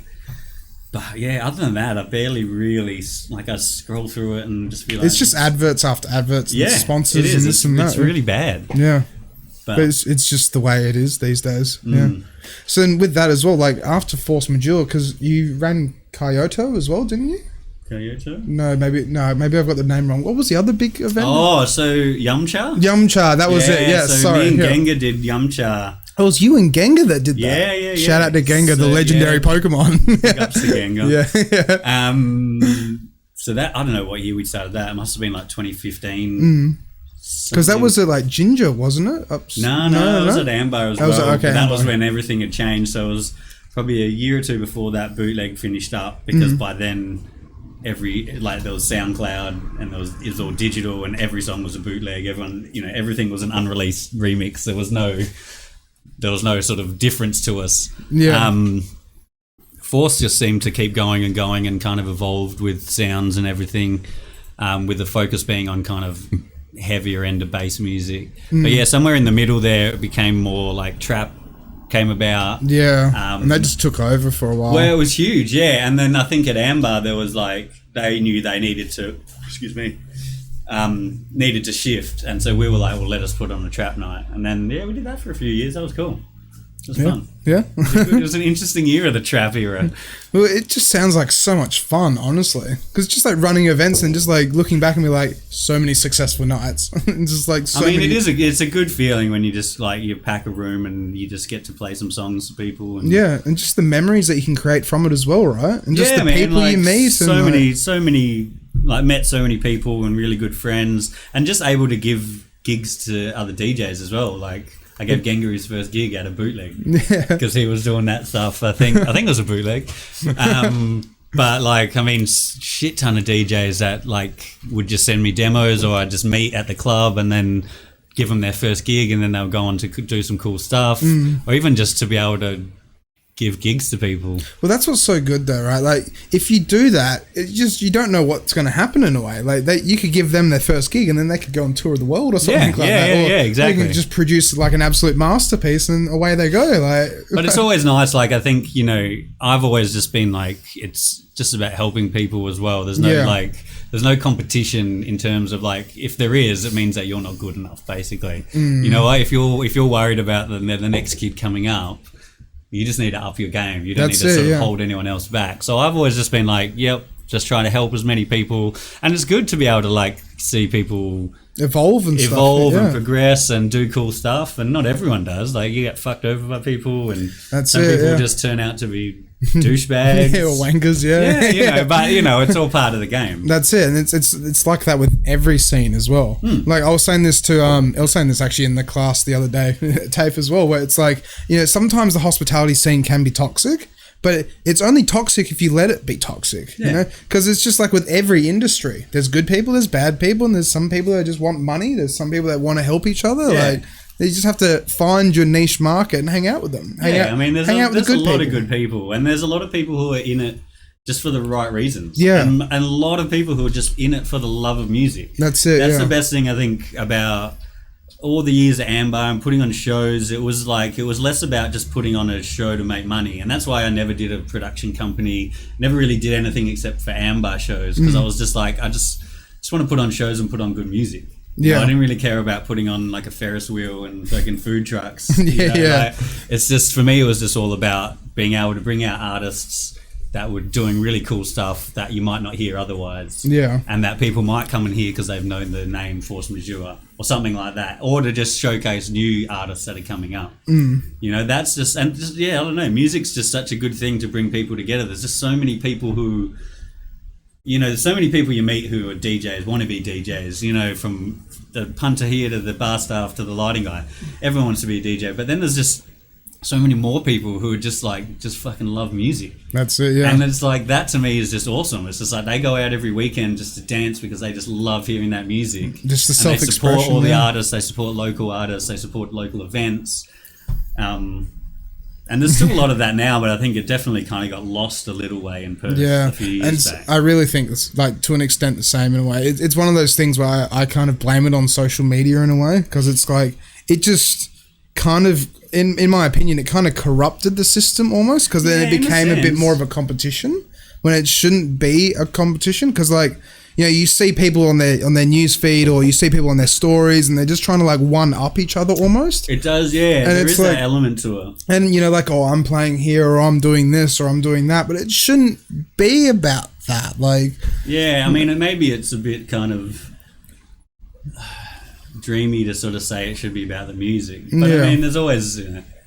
But yeah, other than that, I barely really, like, I scroll through it and just be like... It's just adverts after adverts and sponsors and this and that. It's really bad. Yeah. But it's just the way it is these days. Yeah. So then with that as well, like after Force Majeure, because you ran Kyoto as well, didn't you? Kyoto? No, maybe I've got the name wrong. What was the other big event? Oh, so YUM CHA? YUM CHA, that was it. Yeah, so sorry. me and Genga did YUM CHA. Oh, it was you and Genga that did that. Yeah. Shout out to Genga, the legendary Pokemon. Big ups to Genga. Yeah. So that, I don't know what year we started that. It must have been like 2015. Because that was at like Ginger, wasn't it? No, it was at Amber as well. That was when everything had changed. So it was probably a year or two before that bootleg finished up, because by then there was SoundCloud and it was all digital and every song was a bootleg. Everyone, everything was an unreleased remix. There was no sort of difference to us. Force just seemed to keep going and kind of evolved with sounds and everything, with the focus being on kind of heavier end of bass music. But yeah, somewhere in the middle there, it became more like trap came about. And that just took over for a while. Well, it was huge, and then I think at Amber there was like, they knew they needed to shift, and so we were like, well, let us put on a trap night. And then we did that for a few years. That was cool. It was fun. It was an interesting year, the trap era. Well, it just sounds like so much fun, honestly, because just like running events and just like looking back and be like, so many successful nights. And just like it's a good feeling when you just like, you pack a room and you just get to play some songs to people, and and just the memories that you can create from it as well, right? And just the people you meet, so many like, met so many people and really good friends, and just able to give gigs to other DJs as well. Like, I gave Genga his first gig at a bootleg because he was doing that stuff. I think it was a bootleg. But like, I mean, shit ton of DJs that like would just send me demos, or I'd just meet at the club and then give them their first gig, and then they'll go on to do some cool stuff, or even just to be able to give gigs to people. Well, that's what's so good though, right? Like, if you do that, you don't know what's going to happen in a way. Like, you could give them their first gig and then they could go on tour of the world or something like that. Yeah, exactly. They can just produce like an absolute masterpiece and away they go. Like, but it's always nice. Like, I think, I've always just been like, it's just about helping people as well. There's no there's no competition in terms of like, if there is, it means that you're not good enough, basically. You know, if you're worried about the next kid coming up, you just need to up your game. You don't need to sort of hold anyone else back. So I've always just been like, just trying to help as many people. And it's good to be able to like see people evolve and progress and do cool stuff. And not everyone does. Like, you get fucked over by people, and some people just turn out to be douchebags or wankers, but it's all part of the game. That's it. And it's like that with every scene as well. Like, I was saying this to I was saying this actually in the class the other day at TAFE as well, where it's like, sometimes the hospitality scene can be toxic, but it's only toxic if you let it be toxic, because it's just like with every industry. There's good people, there's bad people, and there's some people that just want money, there's some people that want to help each other. Like, you just have to find your niche market and hang out with them. There's a lot of good people, and there's a lot of people who are in it just for the right reasons. And a lot of people who are just in it for the love of music. That's it. That's the best thing, I think, about all the years at Amber and putting on shows. It was less about just putting on a show to make money, and that's why I never did a production company, never really did anything except for Amber shows, because I was just like, I just want to put on shows and put on good music. I didn't really care about putting on like a Ferris wheel and fucking food trucks. Like, it's just, for me, it was just all about being able to bring out artists that were doing really cool stuff that you might not hear otherwise. And that people might come and hear because they've known the name Force Majeure or something like that, or to just showcase new artists that are coming up. That's just, I don't know, music's just such a good thing to bring people together. There's just so many people who, there's so many people you meet who are DJs, want to be DJs, from the punter here to the bar staff to the lighting guy. Everyone wants to be a DJ, but then there's just so many more people who are just fucking love music. That's it, And it's like, that to me is just awesome. It's just like, they go out every weekend just to dance because they just love hearing that music. Just the self-expression. They support all the artists, they support local artists, they support local events. And And there's still a lot of that now, but I think it definitely kind of got lost a little way in Perth a few years back. I really think it's like to an extent the same in a way. It's one of those things where I kind of blame it on social media in a way, because it's like it just kind of, in my opinion, it kind of corrupted the system almost, because then it became a bit more of a competition when it shouldn't be a competition. Because like, you know, you see people on their news feed, or you see people on their stories, and they're just trying to like one up each other almost. It does, yeah. And there is like, that element to it. And you know, like, oh, I'm playing here, or I'm doing this, or I'm doing that, but it shouldn't be about that. Like, yeah, I mean, maybe it's a bit kind of dreamy to sort of say it should be about the music, but I mean, there's always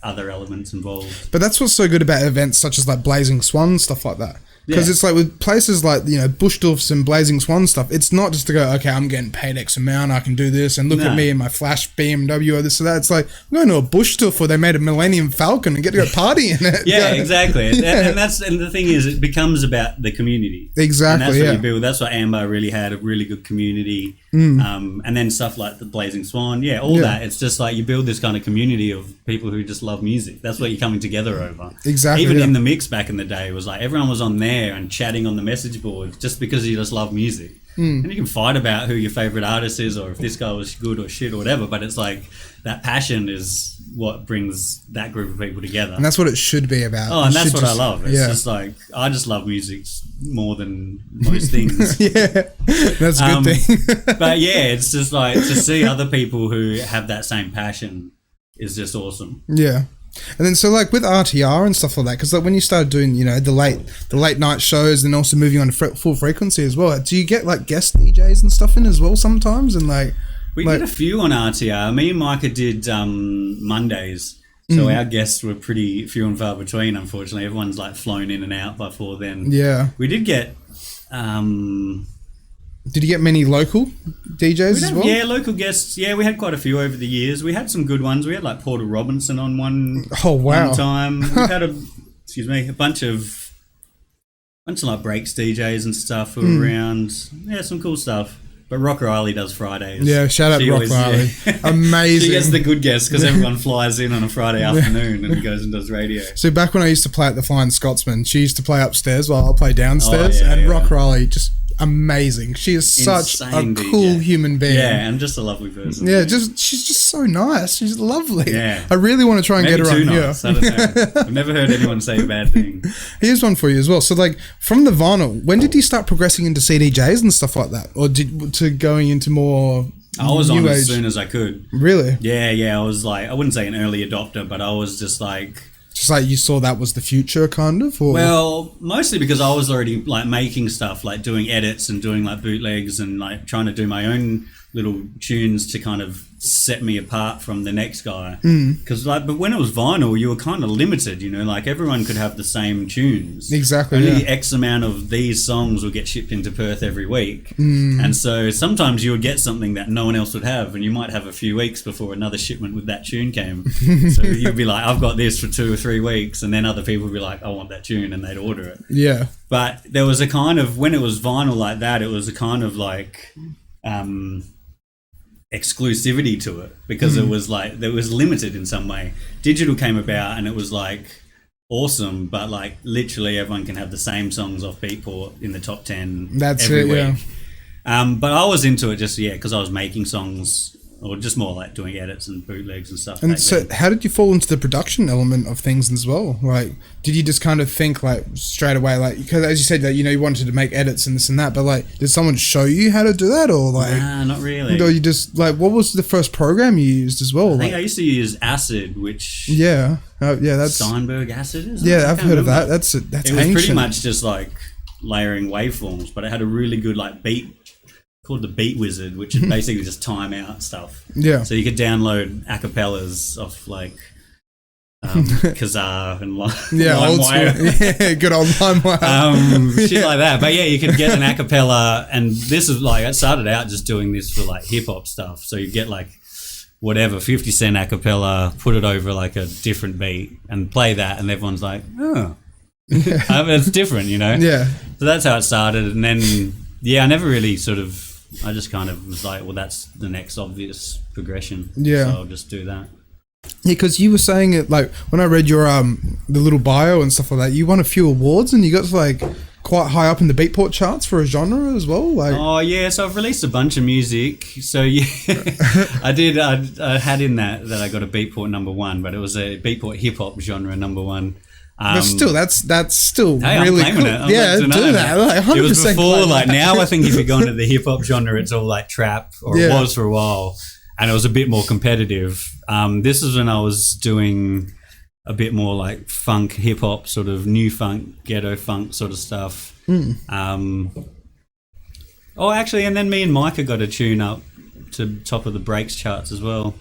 other elements involved. But that's what's so good about events such as like Blazing Swan, stuff like that. Because it's like with places like, you know, Bushdorf's and Blazing Swan stuff, it's not just to go, okay, I'm getting paid X amount, I can do this, and look at me in my flash BMW or this or that. It's like, I'm going to a Bushdorf where they made a Millennium Falcon and get to go party in it. Yeah, exactly. And the thing is, it becomes about the community. Exactly, and that's what you build. That's what Amber really had, a really good community. And then stuff like the Blazing Swan, that. It's just like you build this kind of community of people who just love music. That's what you're coming together over. Exactly. Even in the mix back in the day, it was like everyone was on there and chatting on the message board just because you just love music. And you can fight about who your favorite artist is, or if this guy was good or shit or whatever, but it's like that passion is what brings that group of people together. And that's what it should be about. Oh, and that's what I love. It's just like, I just love music more than most things. That's a good thing. But yeah, it's just like to see other people who have that same passion is just awesome. Yeah. And then so like with RTR and stuff like that, because like when you started doing, you know, the late night shows and also moving on to full frequency as well, do you get like guest DJs and stuff in as well sometimes? And like we did a few on RTR. Me and Micah did Mondays, so our guests were pretty few and far between. Unfortunately, everyone's like flown in and out before then. Yeah, we did get. Did you get many local DJs as well? Yeah, local guests. Yeah, we had quite a few over the years. We had some good ones. We had like Porter Robinson on one. Oh wow! One time we had a bunch of like breaks DJs and stuff who were around. Yeah, some cool stuff. But Rock Riley does Fridays. Yeah, shout out Rock Riley. Yeah. Amazing. She gets the good guests because everyone flies in on a Friday afternoon and goes and does radio. So back when I used to play at the Flying Scotsman, she used to play upstairs while I'll play downstairs. Rock Riley just amazing. She is such a cool human being. Yeah, and just a lovely person. Yeah, she's just so nice. She's lovely. Yeah. I really want to try and get her on here. Nice. I don't know. I've never heard anyone say a bad thing. Here's one for you as well. So like from the vinyl, when did you start progressing into CDJs and stuff like that? Or to going into more I was new on age? As soon as I could. Really? Yeah. I was like, I wouldn't say an early adopter, but I was just like you saw that was the future kind of? Or? Well, mostly because I was already like making stuff, like doing edits and doing like bootlegs and like trying to do my own little tunes to kind of set me apart from the next guy. Because but when it was vinyl, you were kind of limited, you know, like everyone could have the same tunes. Exactly. Only X amount of these songs would get shipped into Perth every week. And so sometimes you would get something that no one else would have, and you might have a few weeks before another shipment with that tune came. So you'd be like, I've got this for 2 or 3 weeks, and then other people would be like, I want that tune, and they'd order it. Yeah. But there was a kind of, when it was vinyl like that, it was a kind of like exclusivity to it, because it was like, it was limited in some way. Digital came about and it was like awesome, but like literally everyone can have the same songs off Beatport in the top 10 every week. But I was into it just because I was making songs, or just more like doing edits and bootlegs and stuff. And so how did you fall into the production element of things as well? Like, did you just kind of think like straight away, like, because as you said, that, you know, you wanted to make edits and this and that, but like, did someone show you how to do that, or like? Nah, not really. Or you just like, what was the first program you used as well? I think I used to use Acid, which that's Steinberg Acid. I've heard of that. That's it was ancient. Pretty much just like layering waveforms, but it had a really good like beat called the Beat Wizard, which is basically just time out stuff. Yeah. So you could download acapellas off like Kazaa and LimeWire. Yeah, good old LimeWire. Shit like that. But yeah, you could get an acapella, and this is like, I started out just doing this for like hip hop stuff. So you get like whatever 50 Cent acapella, put it over like a different beat and play that, and everyone's like, oh. I mean, it's different, you know? Yeah. So that's how it started, and then I never really I just kind of was like, well, that's the next obvious progression. Yeah. So I'll just do that. Yeah, because you were saying it, like, when I read your the little bio and stuff like that, you won a few awards and you got to, like, quite high up in the Beatport charts for a genre as well. Like, oh yeah, so I've released a bunch of music. So yeah, I did. I had in that I got a Beatport #1, but it was a Beatport hip hop genre #1. but still, that's still Hey, really I'm cool. claiming it. Yeah, do that. Like, 100% it was before, claim like that. now. I think if you go into the hip hop genre, it's all like trap, or it Yeah. was for a while, and it was a bit more competitive. This is when I was doing a bit more like funk, hip hop, sort of new funk, ghetto funk sort of stuff. Oh, actually, and then me and Micah got a tune up to top of the breaks charts as well.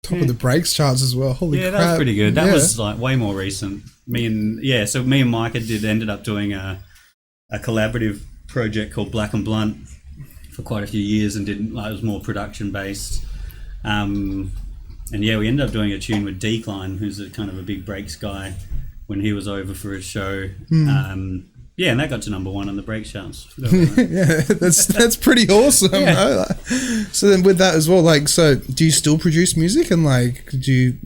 Top of the breaks charts as well. Holy crap. That was pretty good. That Yeah. was like way more recent. So me and Micah ended up doing a collaborative project called Black and Blunt for quite a few years, and it was more production based. And yeah, we ended up doing a tune with Decline, who's a kind of a big breaks guy, when he was over for a show. Yeah, and that got to #1 on the break charts. Yeah, that's pretty awesome. Yeah. No? Like, so then with that as well, like, so do you still produce music, and like, do you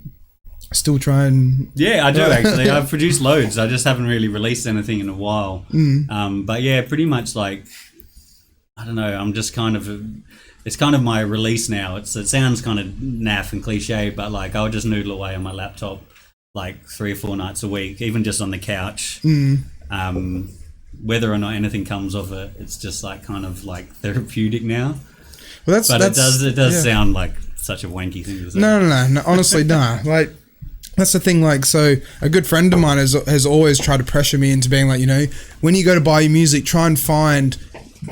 still try and? Yeah, I do actually. I've produced loads. I just haven't really released anything in a while. But yeah, pretty much like, I don't know. I'm just kind of. It's kind of my release now. It sounds kind of naff and cliche, but like I'll just noodle away on my laptop like 3 or 4 nights a week, even just on the couch. Whether or not anything comes of it, it's just like kind of like therapeutic now. Well, it does sound like such a wanky thing to say. No. Honestly, no. Like, that's the thing. Like, so a good friend of mine has always tried to pressure me into being like, you know, when you go to buy your music, try and find.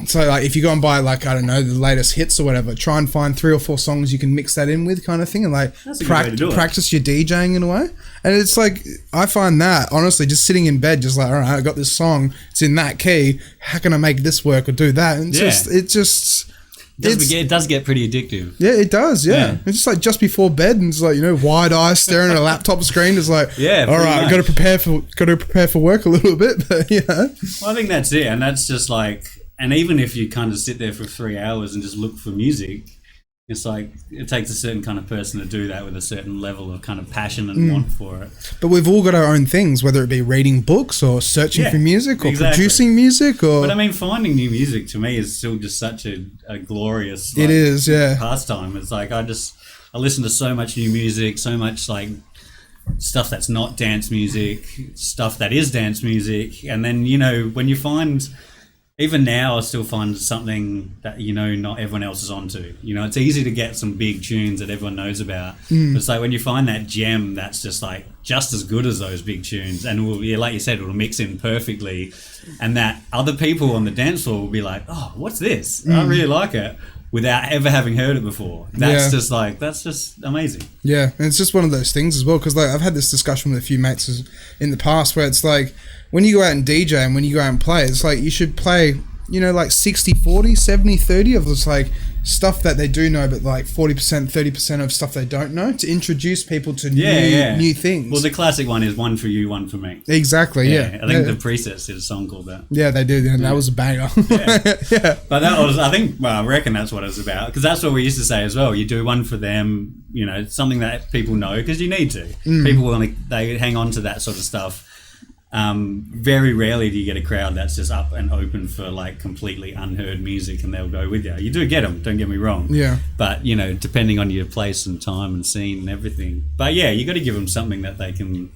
So like, if you go and buy like, I don't know, the latest hits or whatever, try and find 3 or 4 songs you can mix that in with, kind of thing, and like That's a good way to do it. practice your DJing in a way. And it's like, I find that honestly, just sitting in bed, just like, all right, I got this song, it's in that key. How can I make this work or do that? And It does get pretty addictive. Yeah, it does. Yeah. Yeah. It's just like just before bed, and it's like, you know, wide eyes staring at a laptop screen. It's like, Yeah, all right, pretty got to prepare for work a little bit, but you know. Well, I think that's it, and that's just like, and even if you kind of sit there for 3 hours and just look for music, it's like it takes a certain kind of person to do that with a certain level of kind of passion and want for it. But we've all got our own things, whether it be reading books or searching for music or producing music or. But I mean, finding new music to me is still just such a glorious. It is, yeah. Pastime. It's like I listen to so much new music, so much like stuff that's not dance music, stuff that is dance music, and then you know when you find. Even now, I still find something that, you know, not everyone else is onto. You know, it's easy to get some big tunes that everyone knows about. But it's like when you find that gem that's just like just as good as those big tunes, and like you said, it'll mix in perfectly, and that other people on the dance floor will be like, "Oh, what's this? I really like it," without ever having heard it before. That's just amazing. Yeah, and it's just one of those things as well, because like I've had this discussion with a few mates in the past where it's like, when you go out and DJ and when you go out and play, it's like you should play, you know, like 60-40, 70-30 of this like stuff that they do know, but like 40%, 30% of stuff they don't know, to introduce people to new things. Well, the classic one is one for you, one for me. Exactly, yeah. I think the Presets did a song called that. Yeah, they do, and that was a banger. Yeah. But that was, I reckon that's what it's about, because that's what we used to say as well. You do one for them, you know, something that people know, because you need to. People they hang on to that sort of stuff. Very rarely do you get a crowd that's just up and open for like completely unheard music and they'll go with you. You do get them, don't get me wrong. Yeah. But, you know, depending on your place and time and scene and everything. But yeah, you got to give them something that they can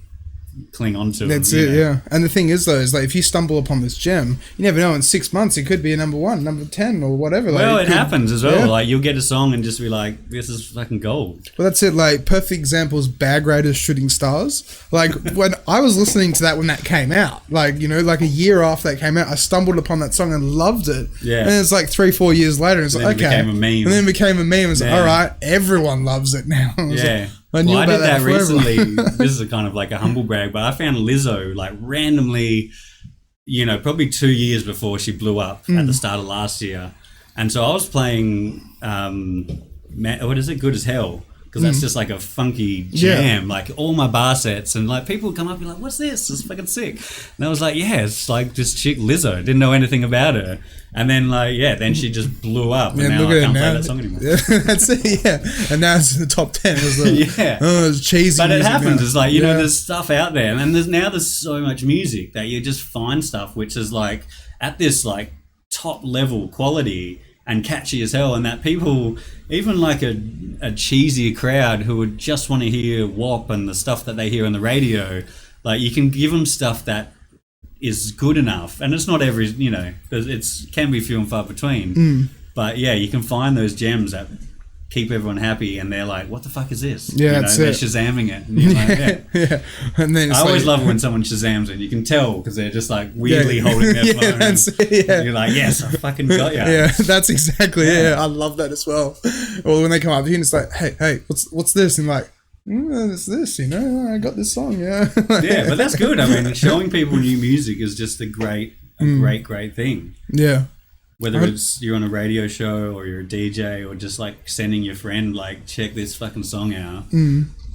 cling on to. That's it, yeah. And the thing is, though, is like if you stumble upon this gem, you never know, in 6 months it could be a #1, number 10 or whatever. Well, like, it happens as well. Yeah. Like you'll get a song and just be like, this is fucking gold. Well, that's it. Like, perfect example is Bag Raiders Shooting Stars. Like, when I was listening to that when that came out, like, you know, like a year after that came out, I stumbled upon that song and loved it. Yeah. And it's like 3-4 years later, and it's like, okay. It became a meme. And then it became a meme. It's like, all right, everyone loves it now. Yeah. I knew I about did that forever. recently. This is a kind of like a humble brag, but I found Lizzo like randomly, you know, probably 2 years before she blew up at the start of last year. And so I was playing, what is it, Good as Hell, because because that's just like a funky jam, like all my bar sets, and like people would come up and be like, what's this? It's fucking sick. And I was like, yeah, it's like this chick Lizzo, didn't know anything about her. And then then she just blew up, and now I can't play that song anymore. That's it, yeah. And now it's in the top 10. It was like, oh, it's cheesy. But it happens. It's like, there's stuff out there, and there's so much music that you just find stuff which is like at this like top level quality and catchy as hell, and that people, even like a cheesy crowd who would just want to hear WAP and the stuff that they hear on the radio, like you can give them stuff that is good enough, and it's not every, it can be few and far between, but yeah, you can find those gems that keep everyone happy, and they're like, what the fuck is this? Yeah, they're Shazamming it, and you're like, yeah. And then I always love when someone Shazams it. You can tell because they're just like weirdly holding their phone. And you're like, yes, I fucking got you. Yeah, that's exactly it. I love that as well. Or when they come up to you and it's like, hey, what's this? And like, it's this, I got this song, yeah. Yeah, but that's good. I mean, showing people new music is just a great thing. Yeah. Whether it's you're on a radio show or you're a DJ or just like sending your friend like, check this fucking song out.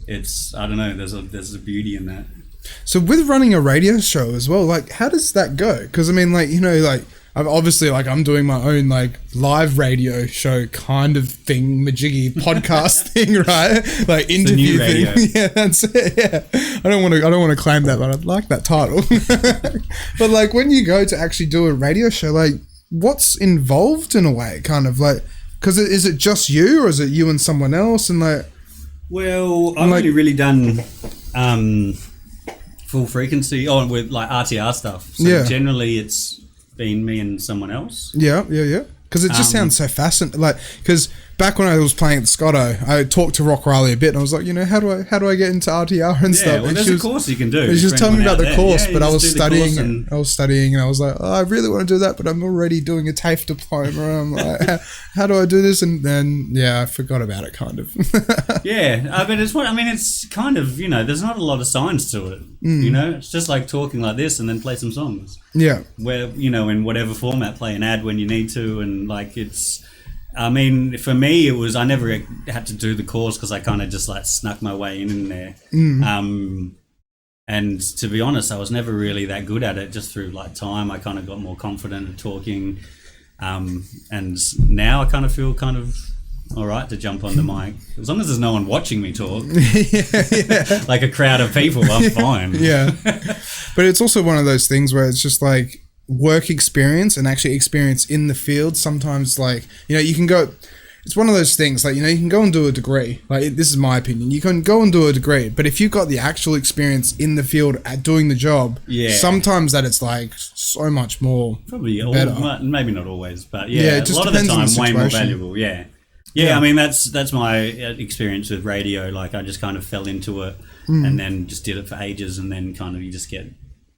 It's, I don't know, there's a beauty in that. So with running a radio show as well, like how does that go? Because I mean, like, like I'm obviously like I'm doing my own like live radio show kind of thing, majiggy podcast thing, right? Like interview thing. Yeah, that's it. Yeah, I don't want to claim that, but I'd like that title. But like when you go to actually do a radio show, like what's involved in a way, kind of like, because is it just you or is it you and someone else? And like, well, I've only really done full frequency with like RTR stuff. So generally it's been me and someone else. Yeah. Because it just sounds so fascinating. Like, because back when I was playing at the Scotto, I talked to Rock Riley a bit, and I was like, how do I get into RTR and stuff? Well, and there's a course you can do. She was telling me about the course, but I was studying, and I was like, I really want to do that, but I'm already doing a TAFE diploma. I'm like, how do I do this? And then I forgot about it, kind of. But it's kind of there's not a lot of science to it. It's just like talking like this and then play some songs. Yeah. Where in whatever format, play an ad when you need to, and like it's. I mean, for me, it was I never had to do the course because I kind of just like snuck my way in there. And to be honest, I was never really that good at it. Just through like time, I kind of got more confident at talking, and now I kind of feel kind of all right to jump on the mic as long as there's no one watching me talk. Like a crowd of people, I'm fine. Yeah, but it's also one of those things where it's just like. Work experience and actually experience in the field. Sometimes like you can go, it's one of those things like you can go and do a degree, like this is my opinion, you can go and do a degree, but if you've got the actual experience in the field at doing the job, sometimes that it's like so much more probably better. Maybe not always, but it just a lot of the time way more valuable. I mean that's my experience with radio. Like I just kind of fell into it and then just did it for ages, and then kind of you just get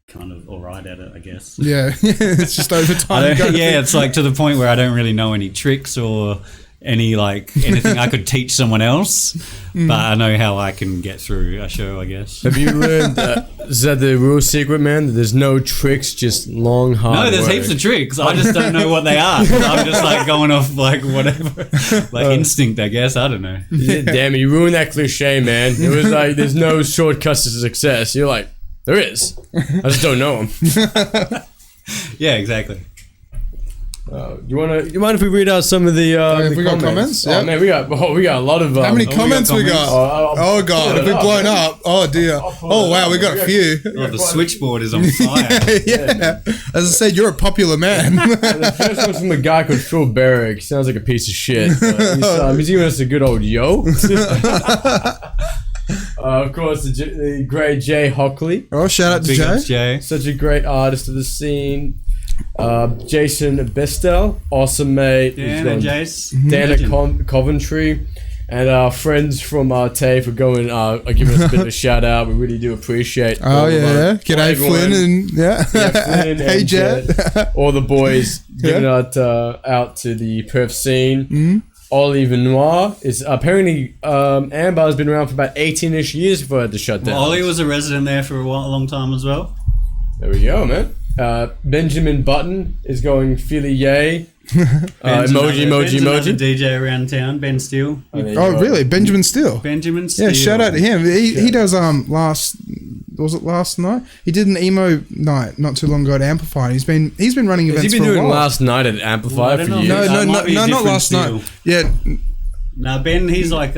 kind of all right at it, I guess. Yeah, it's just over time. It's like to the point where I don't really know any tricks or any like anything I could teach someone else, but I know how I can get through a show, I guess. Have you learned is that the real secret, man? That there's no tricks, just long hard No, there's work. Heaps of tricks. I just don't know what they are. I'm just like going off like whatever, like instinct, I guess. I don't know. Damn it, you ruined that cliche, man. It was like there's no shortcuts to success. You're like, there is. I just don't know them. Yeah, exactly. You mind if we read out some of the we got comments? Oh man, we got a lot of. How many comments we got? Oh god, have we blown up? Oh dear. Oh wow, we got a few. Oh, the switchboard is on fire. Yeah. As I said, you're a popular man. The first one's from a guy called Phil Berrick. Sounds like a piece of shit. He's giving us a good old yo. Of course, the great Jay Hockley. Oh, shout out to Jay. Such a great artist of the scene. Jason Bestel, awesome mate. Dan and Jace. Dan at Coventry. And our friends from TAFE for going, giving us a bit of a shout out. We really do appreciate. G'day Flynn and Flynn hey and Jet. All the boys giving out to the Perth scene. Ollie Venoir is apparently Amber has been around for about 18-ish years before it had to shut down. Well, Ollie was a resident there for a long time as well. There we go, man. Benjamin Button is going Philly yay. Ben's emoji. another DJ around town. Ben Steele. Oh, really? Benjamin Steele. Benjamin Steele. Yeah, shout out to him. He does last night? He did an emo night not too long ago at Amplify. He's been running events. Has he been for a doing while. last night at Amplify for years? No, not last night. Yeah. No, Ben, he's like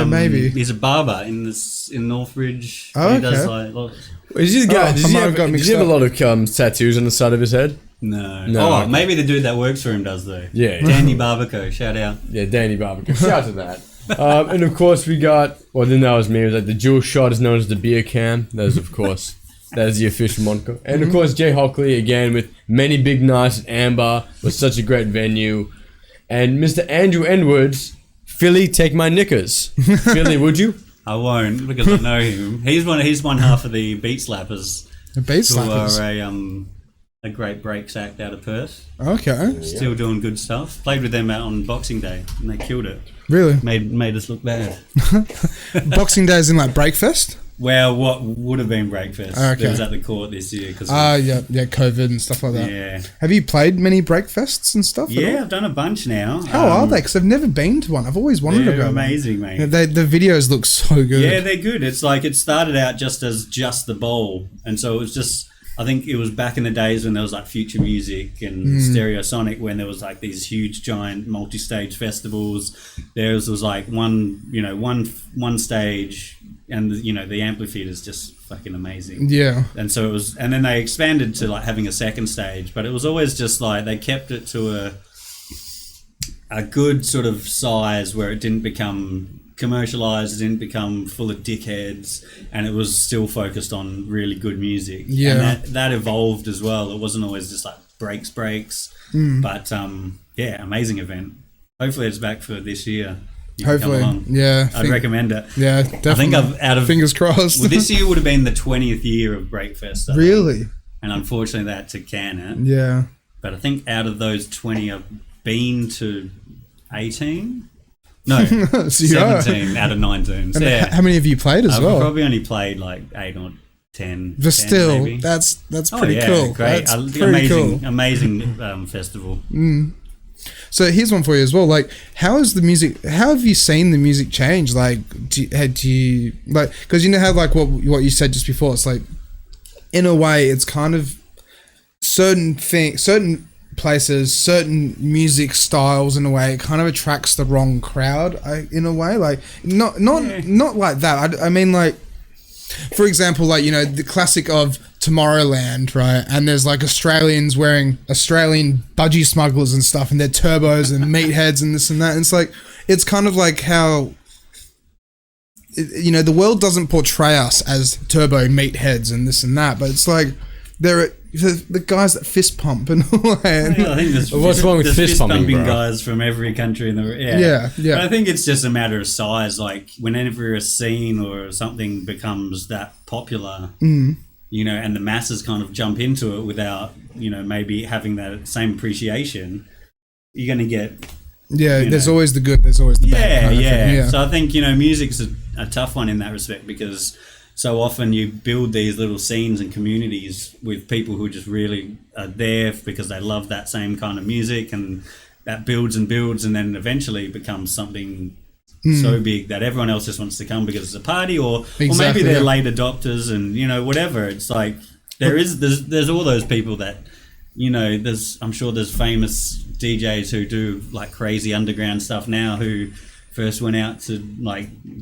maybe he's a barber in Northbridge. Oh, he does okay. like Is he the guy? I Does he might have have, got does mixed he have a up. lot of tattoos on the side of his head? No. No, Oh, okay. maybe the dude that works for him does though. Yeah. Danny Barbaco, shout out. Yeah, Danny Barbecue. Shout out to that. And of course we got, well then that was me, it was like the dual shot is known as the beer can. That is of course, that is the official moniker. And of course Jay Hockley again with many big nights at Amber, was such a great venue. And Mr. Andrew Edwards, Philly, take my knickers. Philly, would you? I won't because I know him. He's one half of the Beat Slappers. The Beat Who Slappers. are a great breaks act out of Perth. Okay. Still doing good stuff. Played with them out on Boxing Day and they killed it. Really? Made us look bad. Boxing Day is in like Breakfast? Well, what would have been Breakfast? Okay. It was at the court this year because Yeah, COVID and stuff like that. yeah. Have you played many Breakfests and stuff? at all? Yeah, I've done a bunch now. How are they? Because I've never been to one. I've always wanted to They're go. amazing, mate. Yeah, the videos look so good. Yeah, they're good. It's like it started out just as just the bowl, and so it was just. I think it was back in the days when there was like Future Music and Stereosonic, when there was like these huge, giant, multi-stage festivals. There was like one stage, and the amphitheater is just fucking amazing. Yeah. And so it was, and then they expanded to like having a second stage, but it was always just like they kept it to a good sort of size where it didn't become commercialized, it didn't become full of dickheads, and it was still focused on really good music. Yeah. And that evolved as well. It wasn't always just like breaks, but yeah, amazing event. Hopefully it's back for this year. You can come Hopefully. along. Yeah. I'd recommend it. Yeah, definitely. I think I've out of Fingers crossed. well, this year would have been the 20th year of Breakfest. I think. Really? And unfortunately they had to can it. Yeah. But I think out of those 20, I've been to 18. No, So you are. 17 out of 19. So And yeah, how many have you played as I've well? probably only played like 8 or 10. But 10 still, maybe. that's Oh, pretty yeah, cool. Great, That's pretty cool. amazing festival. So here's one for you as well. Like, how have you seen the music change? Like, do you like, because you know how like what you said just before, it's like, in a way, it's kind of certain places, certain music styles, in a way, it kind of attracts the wrong crowd. In a way, like not like that. I mean, like, for example, like, the classic of Tomorrowland, right? And there's like Australians wearing Australian budgie smugglers and stuff, and they're turbos and meatheads and this and that. And it's like, it's kind of like how, the world doesn't portray us as turbo meatheads and this and that, but it's like there are the guys that fist pump and all that. I think there's What's wrong with there's fist pumping, bro? guys from every country in the world. Yeah. But I think it's just a matter of size. Like whenever a scene or something becomes that popular, and the masses kind of jump into it without, maybe having that same appreciation, you're going to get. Yeah, there's always the good, there's always the bad. Kind of thing. Yeah. So I think, music's a tough one in that respect, because so often you build these little scenes and communities with people who just really are there because they love that same kind of music, and that builds and builds, and then eventually becomes something so big that everyone else just wants to come because it's a party, or maybe they're late adopters, and whatever. It's like there's all those people that I'm sure there's famous DJs who do like crazy underground stuff now who first went out to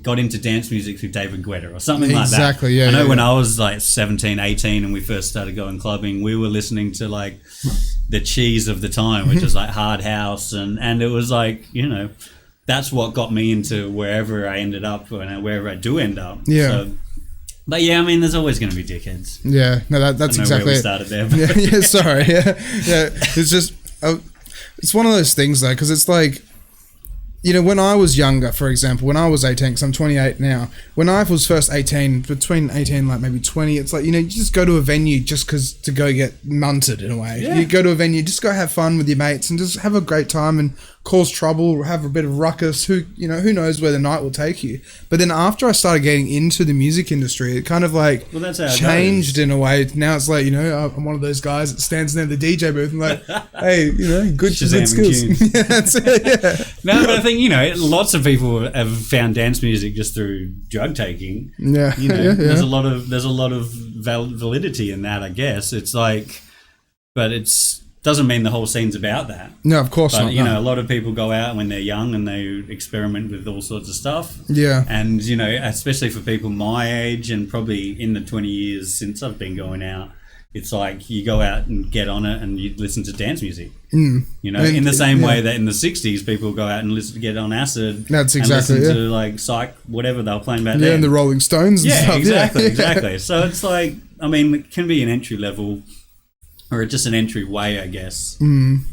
got into dance music through David Guetta or something like that. Exactly, yeah. I know when I was like 17, 18 and we first started going clubbing, we were listening to like the cheese of the time, which is like hard house, and it was like, that's what got me into wherever I ended up and wherever I do end up. Yeah. So, but yeah, I mean, there's always going to be dickheads. Yeah, no, that's I don't know exactly where we it. started there. But Yeah, sorry. Yeah. It's just, it's one of those things though, because it's like, when I was younger, for example, when I was 18, because I'm 28 now, when I was first 18, between 18 like maybe 20, it's like, you just go to a venue just because to go get munted in a way. Yeah. You go to a venue, just go have fun with your mates and just have a great time and cause trouble, have a bit of ruckus. Who knows where the night will take you. But then after I started getting into the music industry, it kind of like that's how it changed goes. in a way. Now it's like, I'm one of those guys that stands near the DJ booth and like, hey, good skills. Yeah, that's it, yeah. No, but I think, lots of people have found dance music just through drug taking. Yeah. There's a lot of validity in that, I guess. It's like, but doesn't mean the whole scene's about that. No, of course not. A lot of people go out when they're young and they experiment with all sorts of stuff. Yeah. And, especially for people my age and probably in the 20 years since I've been going out, it's like you go out and get on it and you listen to dance music. In the same way that in the 60s people go out and get on acid. That's exactly and listen to like psych, whatever they were playing back then. Yeah, and the Rolling Stones and stuff. Exactly. So it's like, it can be an entry level or just an entry way, I guess.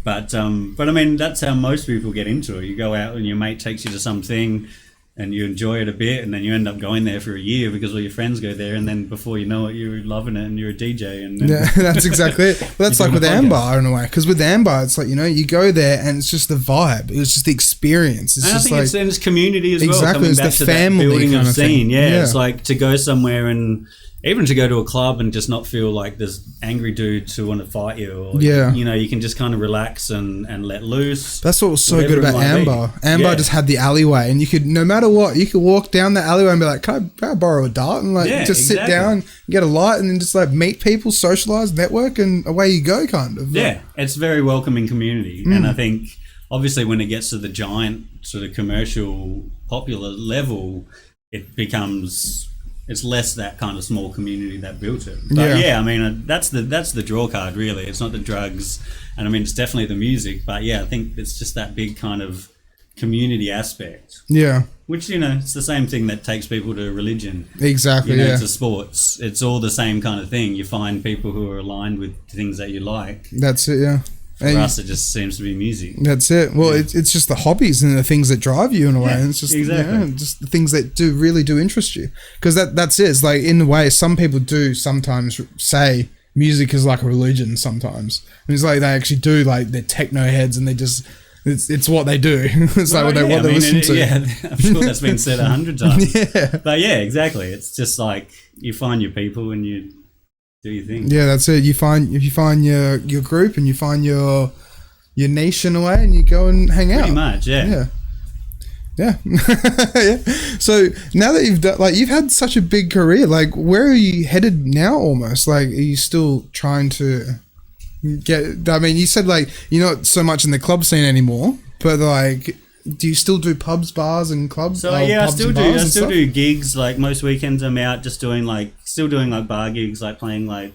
But that's how most people get into it. You go out and your mate takes you to something and you enjoy it a bit, and then you end up going there for a year because all your friends go there, and then before you know it, you're loving it and you're a DJ. And yeah, that's exactly it. Well, that's like with Amber in a way, because with Amber, it's like, you go there and it's just the vibe. It's just the experience. It's and just I think it's community as well. Exactly, Coming back it's to the family that building kind of of scene. thing. Yeah, it's like to go somewhere and even to go to a club and just not feel like there's angry dudes who want to fight you. Or, you can just kind of relax and let loose. That's what was so good about Amber. Amber just had the alleyway, and you could, no matter what, you could walk down the alleyway and be like, can I borrow a dart? And sit down, get a light, and then just like meet people, socialize, network, and away you go, kind of. Yeah, it's very welcoming community. And I think obviously when it gets to the giant sort of commercial popular level, it becomes... It's less that kind of small community that built it. But that's the draw card, really. It's not the drugs, and it's definitely the music. But I think it's just that big kind of community aspect. Yeah. Which it's the same thing that takes people to religion. Exactly. To sports. It's all the same kind of thing. You find people who are aligned with things that you like. That's it. Yeah. For us, it just seems to be music. That's it. Well, it's just the hobbies and the things that drive you in a way. And it's just just the things that really do interest you. Because that's it. It's like, in a way, some people do sometimes say music is like a religion sometimes. And it's like they actually do, like, they're techno heads and they just... It's what they do. It's like what they listen to. Yeah, I'm sure that's been said 100 times. But exactly. It's just like you find your people and you... do your thing. Yeah, that's it. You find your group and you find your niche in a way, and you go and hang out. Pretty much, yeah. Yeah. So now that you've had such a big career, like, where are you headed now? Almost like, are you still trying to get? I mean, you said like you're not so much in the club scene anymore, but like, do you still do pubs, bars, and clubs? So I still do. I still do gigs. Like most weekends, I'm out just doing like bar gigs, like playing like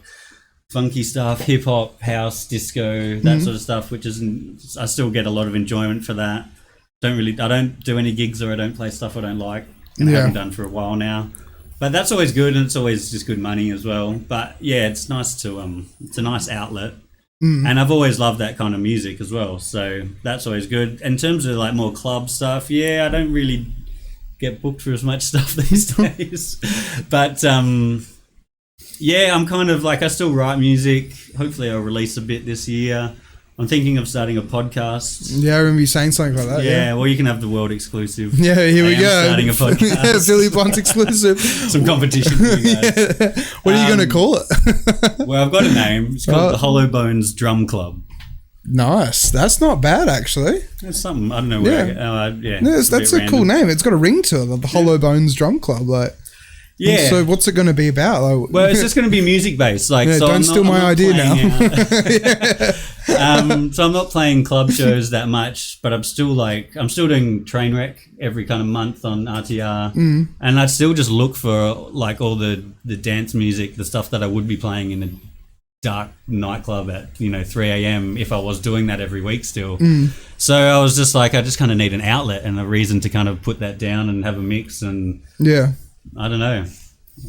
funky stuff, hip hop, house, disco, that sort of stuff. Which is, I still get a lot of enjoyment for that. I don't do any gigs, or I don't play stuff I don't like, and I haven't done for a while now. But that's always good, and it's always just good money as well. But yeah, it's nice to it's a nice outlet. And I've always loved that kind of music as well, so that's always good. In terms of like more club stuff, I don't really get booked for as much stuff these days. But I'm kind of like, I still write music. Hopefully I'll release a bit this year. I'm thinking of starting a podcast. Yeah, I remember you saying something like that. Yeah, well, you can have the world exclusive. Yeah, here we go. Starting a podcast. Billy Blunt's exclusive. Some competition for you guys. What are you going to call it? Well, I've got a name. It's called the Hollow Bones Drum Club. Nice. That's not bad, actually. That's something. I don't know where. That's a cool name. It's got a ring to it. The Hollow Bones Drum Club, like. Yeah. So what's it going to be about? Like, well, it's just going to be music based. Like, so don't steal my idea now. So I'm not playing club shows that much, but I'm still doing Trainwreck every kind of month on RTR, and I still just look for like all the dance music, the stuff that I would be playing in a dark nightclub at 3 a.m. if I was doing that every week still. So I was just like, I just kind of need an outlet and a reason to kind of put that down and have a mix and I don't know.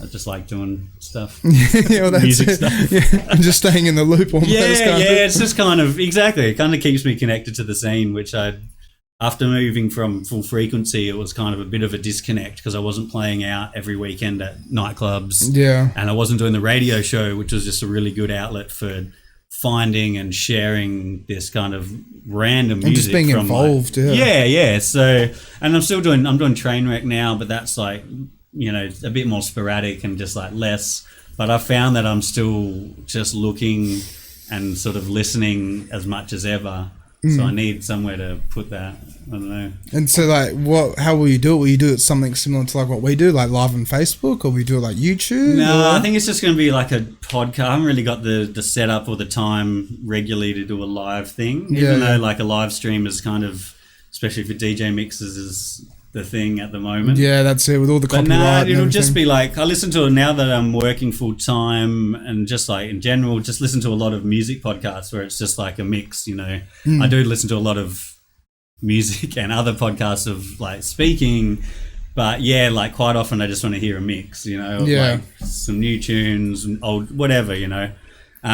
I just like doing stuff. Music stuff. Yeah, and just staying in the loop almost. It's just kind of, exactly. It kind of keeps me connected to the scene, which after moving from Full Frequency, it was kind of a bit of a disconnect because I wasn't playing out every weekend at nightclubs. Yeah. And I wasn't doing the radio show, which was just a really good outlet for finding and sharing this kind of random music and just being from involved. like, yeah. So, and I'm doing Trainwreck now, but that's like, you know, a bit more sporadic and just like less. But I found that I'm still just looking and sort of listening as much as ever. So I need somewhere to put that. I don't know. And so, like, how will you do it? Will you do it something similar to like what we do, like live on Facebook, or will you do it like YouTube? No, or? I think it's just going to be like a podcast. I haven't really got the setup or the time regularly to do a live thing. Even though like a live stream is kind of, especially for DJ mixes, is the thing at the moment. Yeah, that's it, with all the copyright. But it'll just be like, I listen to it now that I'm working full time, and just like in general, just listen to a lot of music podcasts where it's just like a mix, you know. I do listen to a lot of music and other podcasts of like speaking, but yeah, like quite often I just want to hear a mix, you know, like some new tunes, old, whatever, you know. So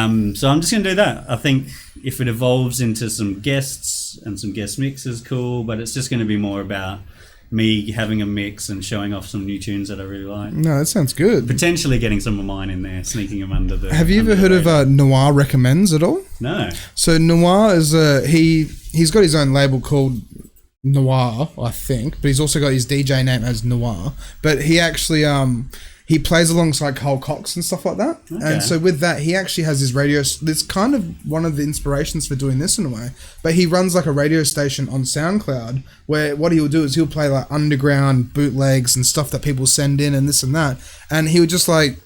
I'm just going to do that. I think if it evolves into some guests and some guest mixes, cool, but it's just going to be more about me having a mix and showing off some new tunes that I really like. No, that sounds good. Potentially getting some of mine in there, sneaking them under the... Have you ever heard of Noir Recommends at all? No. So Noir is he's got his own label called Noir, I think, but he's also got his DJ name as Noir. But he actually he plays alongside Carl Cox and stuff like that. Okay. And so with that, he actually has his radio... It's kind of one of the inspirations for doing this in a way. But he runs like a radio station on SoundCloud where what he'll do is he'll play like underground bootlegs and stuff that people send in and this and that. And he would just like...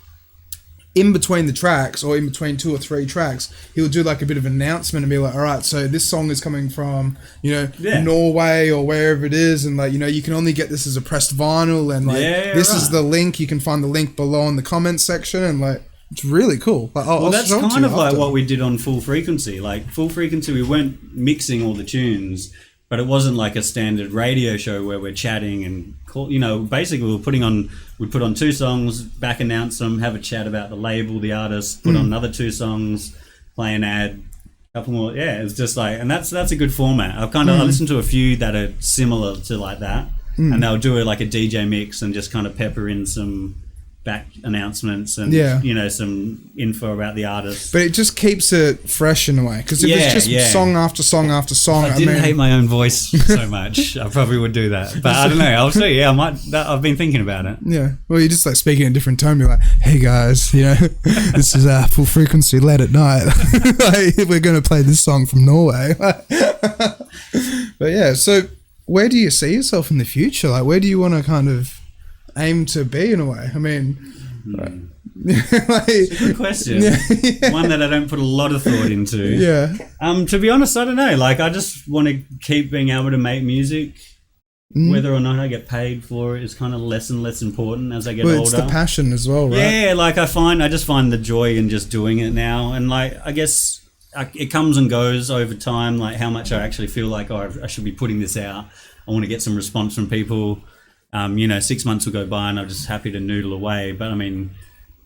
in between the tracks, or in between 2 or 3 tracks, he'll do like a bit of an announcement and be like, all right, so this song is coming from, you know, Norway or wherever it is, and like, you know, you can only get this as a pressed vinyl, and like this is the link. You can find the link below in the comments section, and like it's really cool. Like, well, that's kind of like what we did on Full Frequency. Like Full Frequency, we weren't mixing all the tunes, but it wasn't like a standard radio show where we're chatting and you know, basically we'd put on 2 songs, back announce them, have a chat about the label, the artist, put on another 2 songs, play an ad, couple more. Yeah, it's just like, and that's a good format. I listen to a few that are similar to like that, and they'll do it like a DJ mix and just kind of pepper in some back announcements and you know, some info about the artist, but it just keeps it fresh in a way, because if it's just song after song after song, I didn't hate my own voice so much, I probably would do that, but I don't know, I'll see. I've been thinking about it. Well, you're just like speaking in a different tone. You're like, hey guys, you know, this is Full Frequency late at night. Like, we're going to play this song from Norway. But yeah, so where do you see yourself in the future? Like, where do you want to kind of aim to be in a way? I mean, like, it's a good question. One that I don't put a lot of thought into. To be honest, I don't know. Like, I just want to keep being able to make music. Whether or not I get paid for it is kind of less and less important as I get older. It's the passion as well, right? Yeah, like I just find the joy in just doing it now, and like I guess it comes and goes over time. Like how much I actually feel like I should be putting this out. I want to get some response from people. You know, 6 months will go by and I'm just happy to noodle away. But I mean,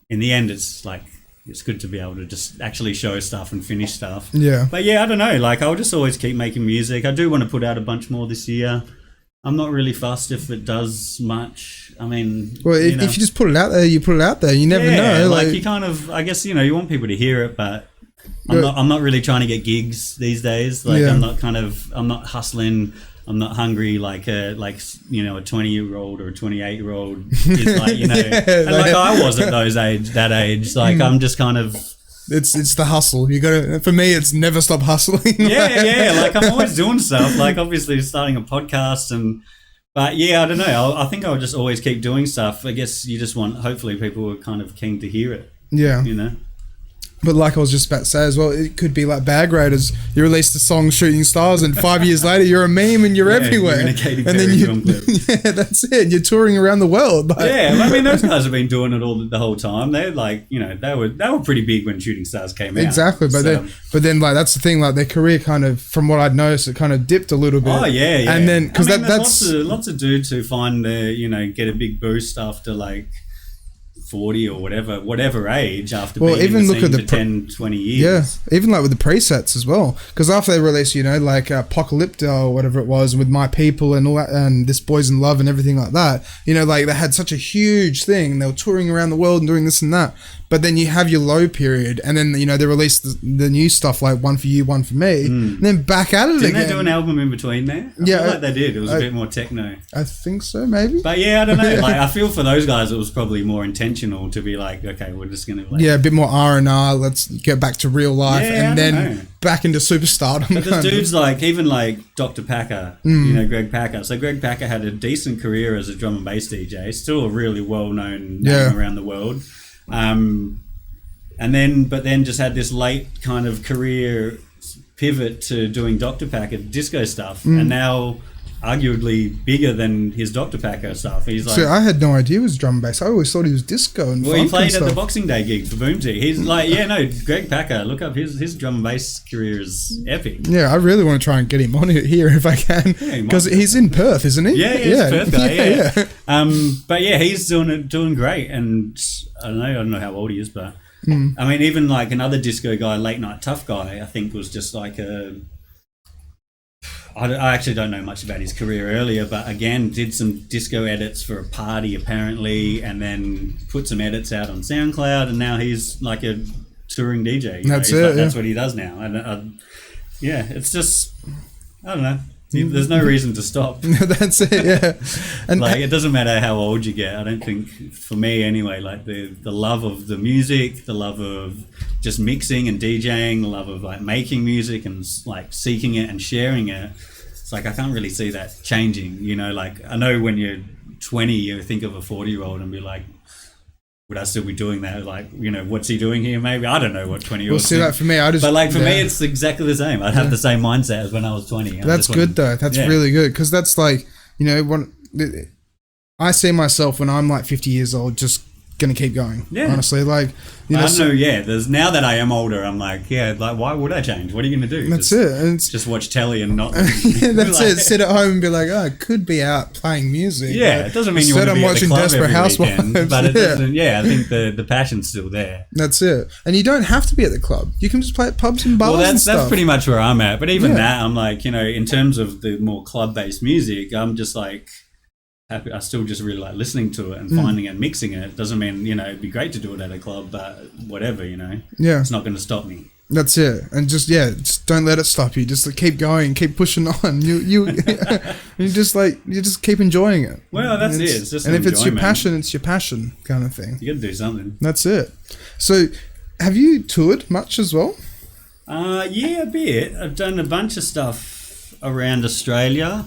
in the end, it's like, it's good to be able to just actually show stuff and finish stuff. But yeah, I don't know. Like, I'll just always keep making music. I do want to put out a bunch more this year. I'm not really fussed if it does much. I mean, well, if you just put it out there, you put it out there. You never know. Like you kind of, I guess, you know, you want people to hear it, but I'm not really trying to get gigs these days. Like I'm not hustling. I'm not hungry like you know, a 20-year-old or a 28-year-old is like, you know, and like I was at that age. Like I'm just kind of. It's the hustle. You gotta. For me, it's never stop hustling. Like I'm always doing stuff. Like obviously starting a podcast but yeah, I don't know. I think I'll just always keep doing stuff. I guess you just want, hopefully people are kind of keen to hear it. Yeah. You know. But like I was just about to say as well, it could be like Bag Raiders. You release the song "Shooting Stars," and 5 years later, you're a meme and you're everywhere. You're in a Katy Perry film clip. Yeah, that's it. You're touring around the world. Like. Yeah, I mean, those guys have been doing it the whole time. They're like, you know, they were pretty big when Shooting Stars came out. Exactly, but then like that's the thing. Like their career kind of, from what I'd noticed, it kind of dipped a little bit. Oh yeah. And then that's lots of dudes who find their, you know, get a big boost after like 40 or whatever age after Well, being even in the look scene at the for 10, 20 years. Yeah, even like with the presets as well. Because after they released, you know, like Apocalypto or whatever it was, with My People and all that, and This Boy's in Love and everything like that, you know, like they had such a huge thing. They were touring around the world and doing this and that. But then you have your low period, and then, you know, they released the new stuff like One For You, One For Me, and then back at it again. Didn't they do an album in between there? I feel like they did. It was a bit more techno. I think so, maybe. But yeah, I don't know. Like, I feel for those guys, it was probably more intentional to be like, okay, we're just going to like... Yeah, a bit more R&R, let's get back to real life, and then back into superstardom. But there's dudes like, even like Dr. Packer, you know, Greg Packer. So Greg Packer had a decent career as a drum and bass DJ, still a really well-known name around the world. But then just had this late kind of career pivot to doing Dr. Packer disco stuff, and now arguably bigger than his Dr. Packer stuff. He's like, so I had no idea it was drum and bass. I always thought he was disco and funk. Well, he played and at the Boxing Day gig for Boomsy. He's like, Greg Packer, look up his drum and bass career is epic. Yeah, I really want to try and get him on here if I can, because he's in Perth, isn't he? Yeah, he's a Perth guy. Yeah. But yeah, he's doing great, and I don't know how old he is, but I mean, even like another disco guy, Late Night Tough Guy, I think was just like I actually don't know much about his career earlier, but again, did some disco edits for a party apparently, and then put some edits out on SoundCloud, and now he's like a touring DJ. That's what he does now, and it's just, I don't know. There's no reason to stop. That's it, yeah. And like, it doesn't matter how old you get. I don't think, for me anyway, like the love of the music, the love of just mixing and DJing, the love of like making music and like seeking it and sharing it. It's like, I can't really see that changing, you know, like I know when you're 20, you think of a 40-year-old and be like, would I still be doing that? Like, you know, what's he doing here? Maybe I don't know what 20-year-olds. Well, see, that for me, but like for me, it's exactly the same. I'd have the same mindset as when I was 20. That's good though. That's really good, because that's like, you know, I see myself when I'm like 50 years old, just gonna keep going. Yeah, honestly, like, you know, I don't know. Yeah, there's, now that I am older, I'm like, like, why would I change? What are you gonna do? That's it. And just watch telly and not. That's it. Sit at home and be like, I could be out playing music. Yeah, it doesn't mean you want to be at the club Desperate Housewives, but it doesn't. Yeah, I think the passion's still there. That's it. And you don't have to be at the club. You can just play at pubs and bars. Well, that's pretty much where I'm at. But even that, I'm like, you know, in terms of the more club-based music, I'm just like, happy. I still just really like listening to it and finding it and mixing it. It doesn't mean, you know, it'd be great to do it at a club, but whatever, you know. Yeah. It's not going to stop me. That's it. And just don't let it stop you. Just like, keep going, keep pushing on. You just keep enjoying it. Well, that's it. It's just, and if it's your passion, it's your passion kind of thing. You got to do something. That's it. So, have you toured much as well? Yeah, a bit. I've done a bunch of stuff around Australia.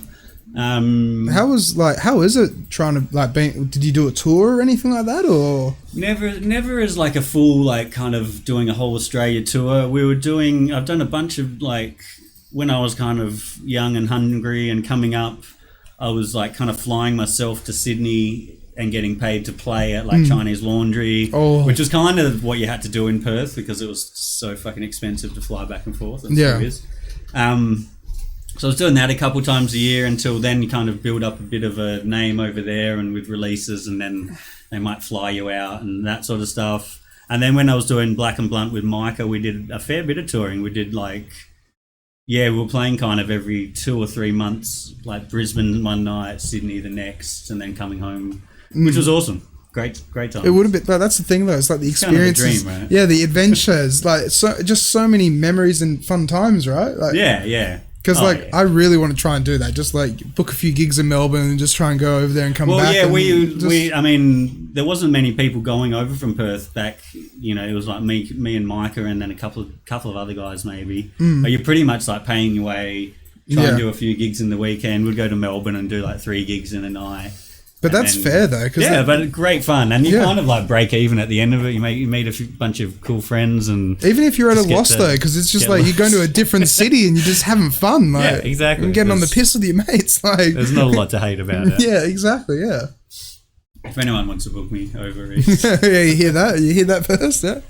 How is it trying to like did you do a tour or anything like that, or never as like a full like kind of doing a whole Australia tour. I've done a bunch of like, when I was kind of young and hungry and coming up, I was like kind of flying myself to Sydney and getting paid to play at like Chinese Laundry, which was kind of what you had to do in Perth because it was so fucking expensive to fly back and forth. It still is. So I was doing that a couple times a year until then you kind of build up a bit of a name over there and with releases, and then they might fly you out and that sort of stuff. And then when I was doing Black and Blunt with Micah, we did a fair bit of touring. We did like, we were playing kind of every 2 or 3 months, like Brisbane one night, Sydney the next, and then coming home, which was awesome. Great time. It would have been, but that's the thing though. It's like the experiences, kind of a dream, right? Yeah, the adventures, like so many memories and fun times, right? Like, yeah. Because I really want to try and do that. Just like book a few gigs in Melbourne and just try and go over there and come back. Well, yeah, I mean, there wasn't many people going over from Perth back. You know, it was like me and Micah, and then a couple of other guys maybe. But you're pretty much like paying your way, try and do a few gigs in the weekend. We'd go to Melbourne and do like 3 gigs in a night. But that's fair though, but great fun, and you kind of like break even at the end of it. You meet a bunch of cool friends, and even if you're at a loss though, because it's just like you're going to a different city and you're just having fun. Like, yeah, exactly. And getting on the piss with your mates. Like, there's not a lot to hate about it. Yeah, exactly. Yeah. If anyone wants to book me over, yeah, you hear that? You hear that first? Yeah.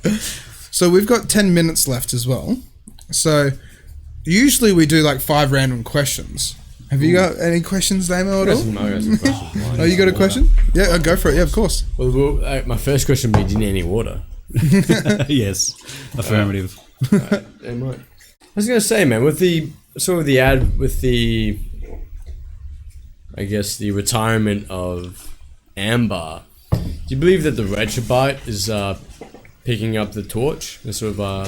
So we've got 10 minutes left as well. So usually we do like 5 random questions. Have you got any questions, Damo, at all? I got some questions. Oh, you got a question? Yeah, go for it. Yeah, of course. Well, my first question would be, do you need any water? Yes, affirmative. I was going to say, man, with the I guess the retirement of Amber, do you believe that the Retrobite is picking up the torch and sort of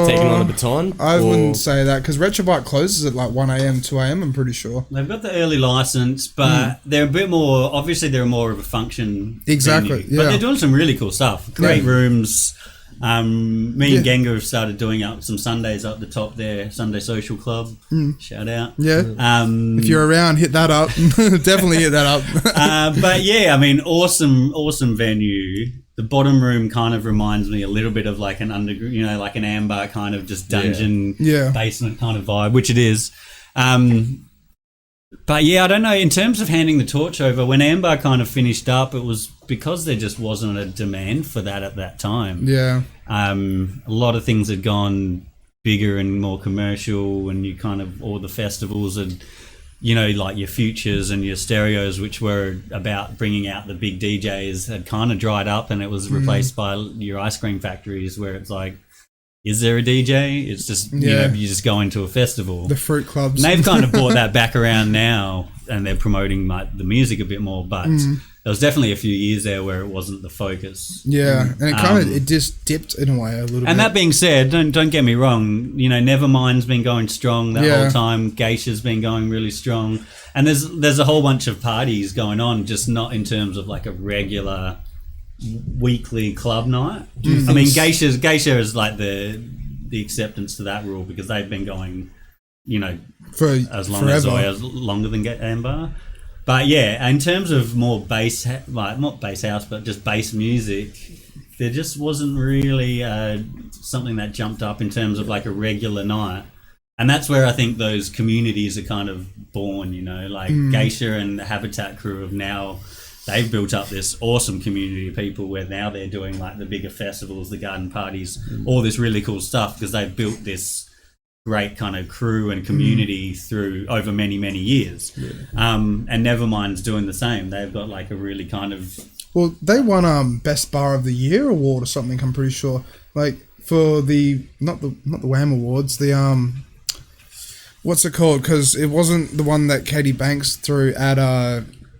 taking on the baton? I wouldn't say that, because Retrobite closes at like 1 a.m, 2 a.m, I'm pretty sure. They've got the early license, but they're a bit more, obviously they're more of a function Exactly, venue. But they're doing some really cool stuff. Great rooms. Me and Genga have started doing up some Sundays up the top there. Sunday Social Club. Shout out. Yeah. If you're around, hit that up. Definitely hit that up. But yeah, I mean, awesome venue. The bottom room kind of reminds me a little bit of like an underground, like an Amber kind of just dungeon basement kind of vibe, which it is. But yeah, I don't know. In terms of handing the torch over, when Amber kind of finished up, it was because there just wasn't a demand for that at that time. Yeah. A lot of things had gone bigger and more commercial, and you kind of, all the festivals had, like your Futures and your Stereos, which were about bringing out the big DJs, had kind of dried up, and it was replaced by your ice cream factories, where it's like, is there a DJ? It's just, you just go into a festival. The fruit clubs. And they've kind of brought that back around now, and they're promoting like the music a bit more, but there was definitely a few years there where it wasn't the focus. Yeah, and it kind of, it just dipped in a way a little bit. And that being said, don't get me wrong, Nevermind's been going strong that whole time. Geisha's been going really strong. And there's a whole bunch of parties going on, just not in terms of like a regular weekly club night. I mean, Geisha is like the acceptance to that rule, because they've been going, for as long forever. as longer than Amber. But yeah, in terms of more bass, like not bass house, but just bass music, there just wasn't really something that jumped up in terms of like a regular night. And that's where I think those communities are kind of born, like Geisha and the Habitat crew have now, they've built up this awesome community of people where now they're doing like the bigger festivals, the garden parties, all this really cool stuff, because they've built this great kind of crew and community through over many years. And Nevermind's doing the same. They've got like a really kind of, well, they won Best Bar of the Year award or something, I'm pretty sure, like for the not the Wham Awards, the what's it called, because it wasn't the one that Katie Banks threw at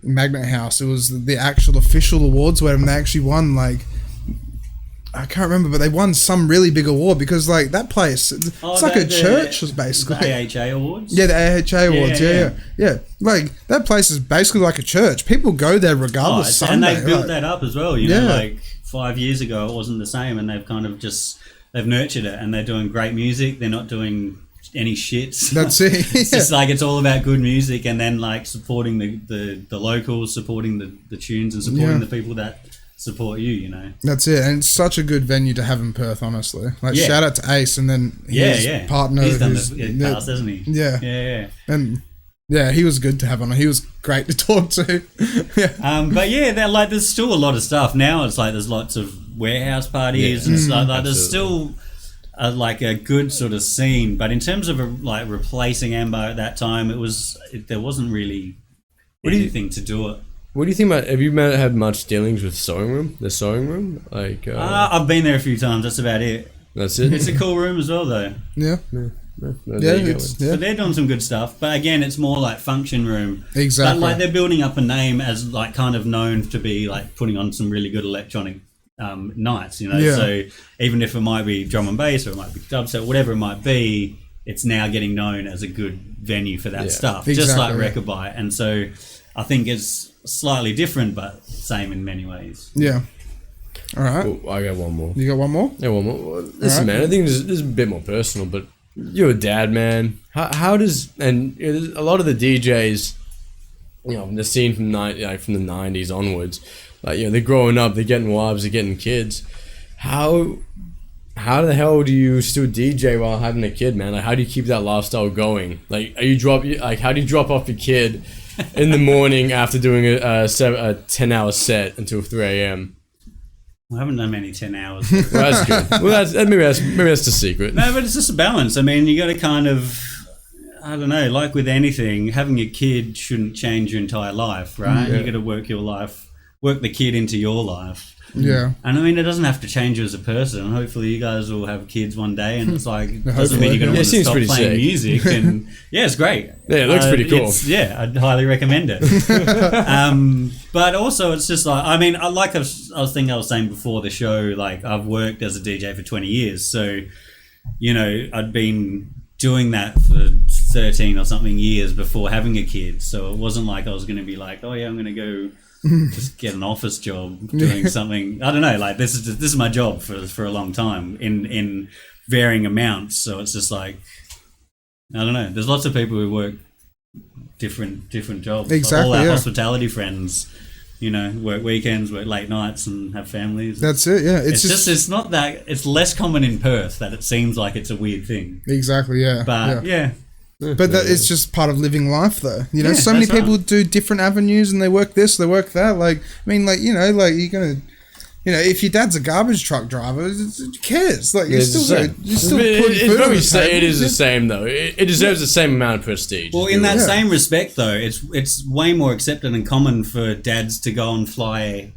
Magnet House. It was the actual official awards where they actually won, like, I can't remember, but they won some really big award, because like that place, it's like a church, basically. The AHA Awards? Yeah, the AHA Awards, yeah. Like, that place is basically like a church. People go there regardless. And they've built that up as well, like 5 years ago it wasn't the same, and they've kind of just, they've nurtured it, and they're doing great music. They're not doing any shits. That's it. It's just like, it's all about good music, and then like supporting the locals, supporting the tunes, and supporting the people that support you, That's it. And it's such a good venue to have in Perth, honestly. Like, shout out to Ace, and then his partner. He's done the past, hasn't he? Yeah. And yeah, he was good to have on. He was great to talk to. But yeah, there's still a lot of stuff. Now it's like there's lots of warehouse parties and stuff. Like, there's still like a good sort of scene, but in terms of like replacing Amber at that time, there wasn't really anything to do it. What do you think about? Have you had much dealings with the sewing room? Like, I've been there a few times. That's about it. That's it. It's a cool room as well, though. Yeah. But they're doing some good stuff. But again, it's more like function room. Exactly. But like, they're building up a name as like kind of known to be like putting on some really good electronic nights. So even if it might be drum and bass, or it might be dubstep, whatever it might be, it's now getting known as a good venue for that stuff. Exactly, just like Rekabite. And so I think it's slightly different, but same in many ways. Yeah. All right. Well, I got one more. You got one more? Yeah, one more. Well, listen, man, I think this is a bit more personal, but you're a dad, man. How does, and a lot of the DJs, the scene from the 90s onwards, like, they're growing up, they're getting wives, they're getting kids. How the hell do you still DJ while having a kid, man? Like, how do you keep that lifestyle going? Like, how do you drop off your kid in the morning after doing a 10-hour set until 3 a.m.? I haven't done many 10 hours. Well, that's good. Well, maybe that's the secret. No, but it's just a balance. I mean, you got to kind of, I don't know, like with anything, having a kid shouldn't change your entire life, right? Yeah. You got to work the kid into your life. Yeah. And I mean, it doesn't have to change you as a person. Hopefully you guys will have kids one day, and it's like, doesn't mean you're going to want to stop playing sick. music. And yeah, it's great. Yeah, it looks pretty cool. I'd highly recommend it. But also it's just like, I mean, I was saying before the show, like I've worked as a DJ for 20 years. So, you know, I'd been doing that for 13 or something years before having a kid. So it wasn't like I was going to be like, oh yeah, I'm going to go just get an office job doing something. I don't know, like this is my job for a long time in varying amounts. So it's just like, I don't know, there's lots of people who work different jobs. Exactly. All our hospitality friends, you know, work weekends, work late nights, and have families. That's it. Yeah, It's not that, it's less common in Perth that it seems like it's a weird thing. exactly. Yeah, But yeah. But that it's just part of living life, though. You know, Yeah, so many that's people right. do different avenues, and they work this, they work that. Like, I mean, like, you know, like you're gonna, you know, if your dad's a garbage truck driver, who cares? Like, you're still putting food on the table. It is the same though. It deserves the same amount of prestige. Well, in that same respect, though, it's way more accepted and common for dads to go and fly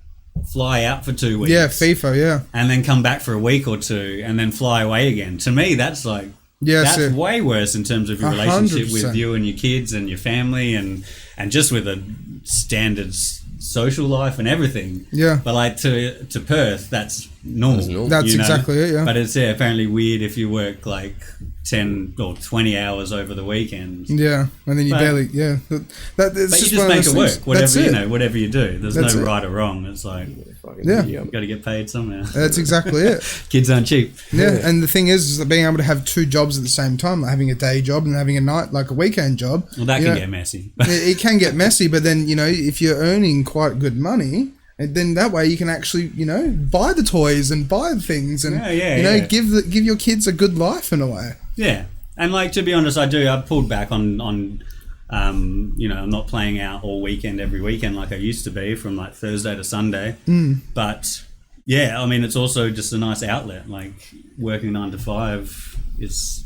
out for 2 weeks. Yeah, FIFA. Yeah, And then come back for a week or two, and then fly away again. To me, that's like, that's way worse in terms of your relationship 100%. with you and your kids and your family, and just with a standard social life and everything. Yeah. But like to Perth, that's normal. That's you know? exactly it. Yeah. But it's apparently weird if you work like 10 or 20 hours over the weekend. Yeah, and then you barely. Yeah, it's But just you just make it work, whatever That's you know, whatever you do. There's That's no it. right or wrong. It's like, Yeah. you got to get paid somehow. That's exactly it. Kids aren't cheap. Yeah, and the thing is that being able to have 2 jobs at the same time, like having a day job and having a night, like a weekend job. Well, that you can know, get messy. it can get messy, but then, you know, if you're earning quite good money, and then that way you can actually, you know, buy the toys and buy the things and, you know, give your kids a good life in a way. Yeah. And like, to be honest, I've pulled back on you know, I'm not playing out all weekend, every weekend like I used to be from like Thursday to Sunday. But yeah, I mean, it's also just a nice outlet. Like working 9 to 5 is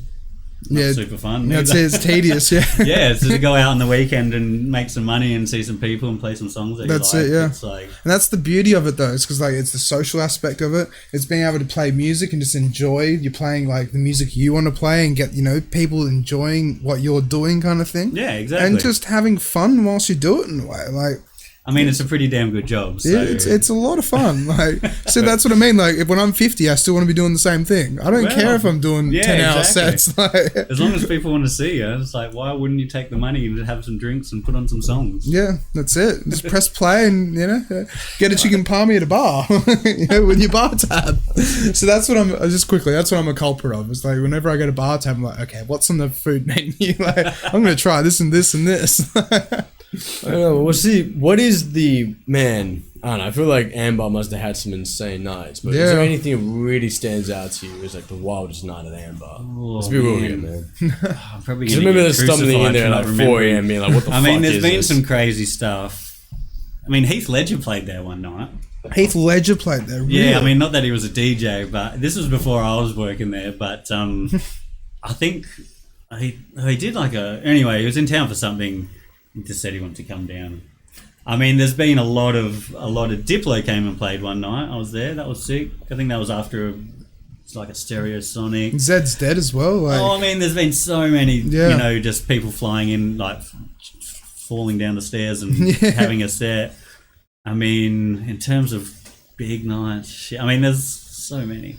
not super fun. Yeah, it's tedious, yeah. Yeah, it's to go out on the weekend and make some money and see some people and play some songs that That's you like. it, yeah. It's like, And that's the beauty of it, though. It's because, like, it's the social aspect of it. It's being able to play music and just enjoy. You're playing, like, the music you want to play and get, you know, people enjoying what you're doing kind of thing. yeah, exactly. And just having fun whilst you do it in a way. Like, I mean, it's a pretty damn good job. So. yeah, it's a lot of fun. Like, so that's what I mean. Like, if when I'm 50, I still want to be doing the same thing. I don't care if I'm doing 10-hour exactly. sets. Like, As long as people want to see you, it's like, why wouldn't you take the money and have some drinks and put on some songs? yeah, that's it. Just press play and, you know, get a chicken palmy at a bar, you know, with your bar tab. So that's what that's what I'm a culprit of. It's like, whenever I get a bar tab, I'm like, okay, what's on the food menu? Like, I'm going to try this and this and this. I don't know. Well, see, what is the man? I don't know. I feel like Amber must have had some insane nights. But is there anything that really stands out to you? Is like the wildest night at Amber? Let's be real here, man. I'm probably Because gonna remember get there's something in crucified there for at not like 4 remembering. a.m. being like, what the fuck I mean, there's is been this? some crazy stuff. I mean, Heath Ledger played there one night. Heath Ledger played there. Really? Yeah, I mean, not that he was a DJ, but this was before I was working there. But I think he did like anyway, he was in town for something. He just said he wanted to come down. I mean, there's been a lot of Diplo came and played one night. I was there. That was sick. I think that was after it's like a Stereosonic. Zed's dead as well. Like, I mean, there's been so many, you know, just people flying in, like falling down the stairs and having a set. I mean, in terms of big nights, shit. I mean, there's so many.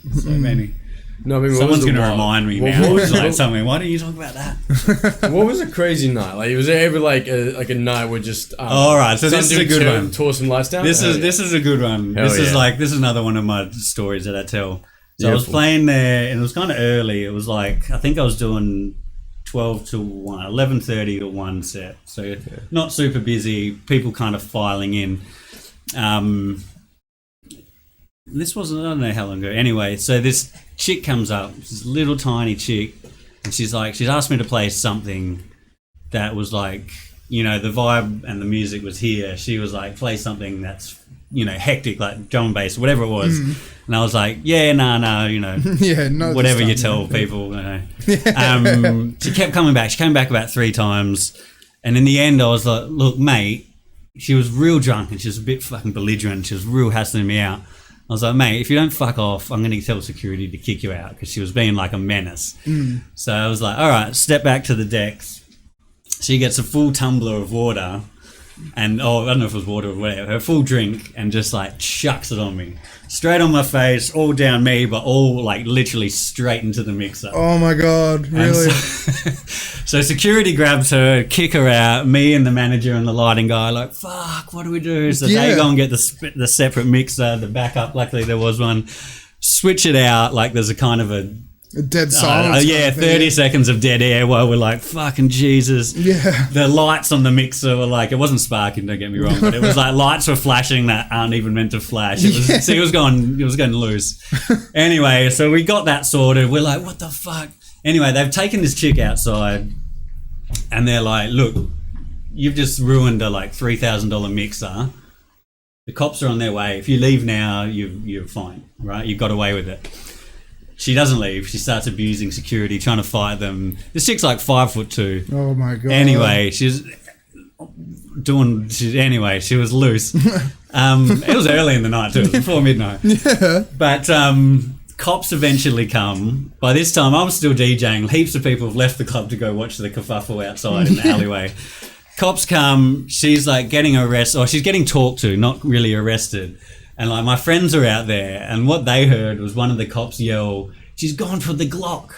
No, I mean, Someone's going to remind me now. What was Like, something. Why don't you talk about that? What was a crazy night? Like, was there ever like a night where just all right, so this is a good one. Tore some lights down. This is a good one. Hell This is another one of my stories that I tell. So I was playing there, and it was kind of early. It was like, I think I was doing 12 to 1, 11:30 to 1 set. So not super busy. People kind of filing in. This wasn't, I don't know how long ago. Anyway, so this chick comes up, this little tiny chick, and she's asked me to play something that was like, you know, the vibe and the music was here. She was like, play something that's hectic, like drum and bass, whatever it was. And I was like, yeah, nah, Yeah, no. whatever you tell people. She kept coming back. She came back about 3 times. And in the end, I was like, look, mate, she was real drunk and she was a bit fucking belligerent. She was real hassling me out. I was like, mate, if you don't fuck off, I'm going to tell security to kick you out, because she was being like a menace. So I was like, all right, step back to the decks. She gets a full tumbler of water and, I don't know if it was water or whatever, her full drink, and just like chucks it on me. Straight on my face, all down me, but all like literally straight into the mixer. Oh my God, really? So security grabs her, kick her out, me and the manager and the lighting guy like, fuck, what do we do? So they go and get the separate mixer, the backup, luckily there was one, switch it out, like there's a kind of a dead silence. 30 seconds of dead air while we're like, fucking Jesus. Yeah. The lights on the mixer were like, it wasn't sparking, don't get me wrong, but it was like lights were flashing that aren't even meant to flash. It was, see, it was going loose. Anyway, so we got that sorted. We're like, what the fuck? Anyway, they've taken this chick outside and they're like, look, you've just ruined a like $3,000 mixer. The cops are on their way. If you leave now, you're fine, right? You got away with it. She doesn't leave. She starts abusing security, trying to fight them. This chick's like 5'2". Oh my God. Anyway, she was loose. It was early in the night too. It was before midnight. Yeah. But cops eventually come. By this time, I was still DJing. Heaps of people have left the club to go watch the kerfuffle outside in the alleyway. Cops come. She's like getting arrested, or she's getting talked to, not really arrested. And like my friends are out there, and what they heard was one of the cops yell, "She's gone for the Glock."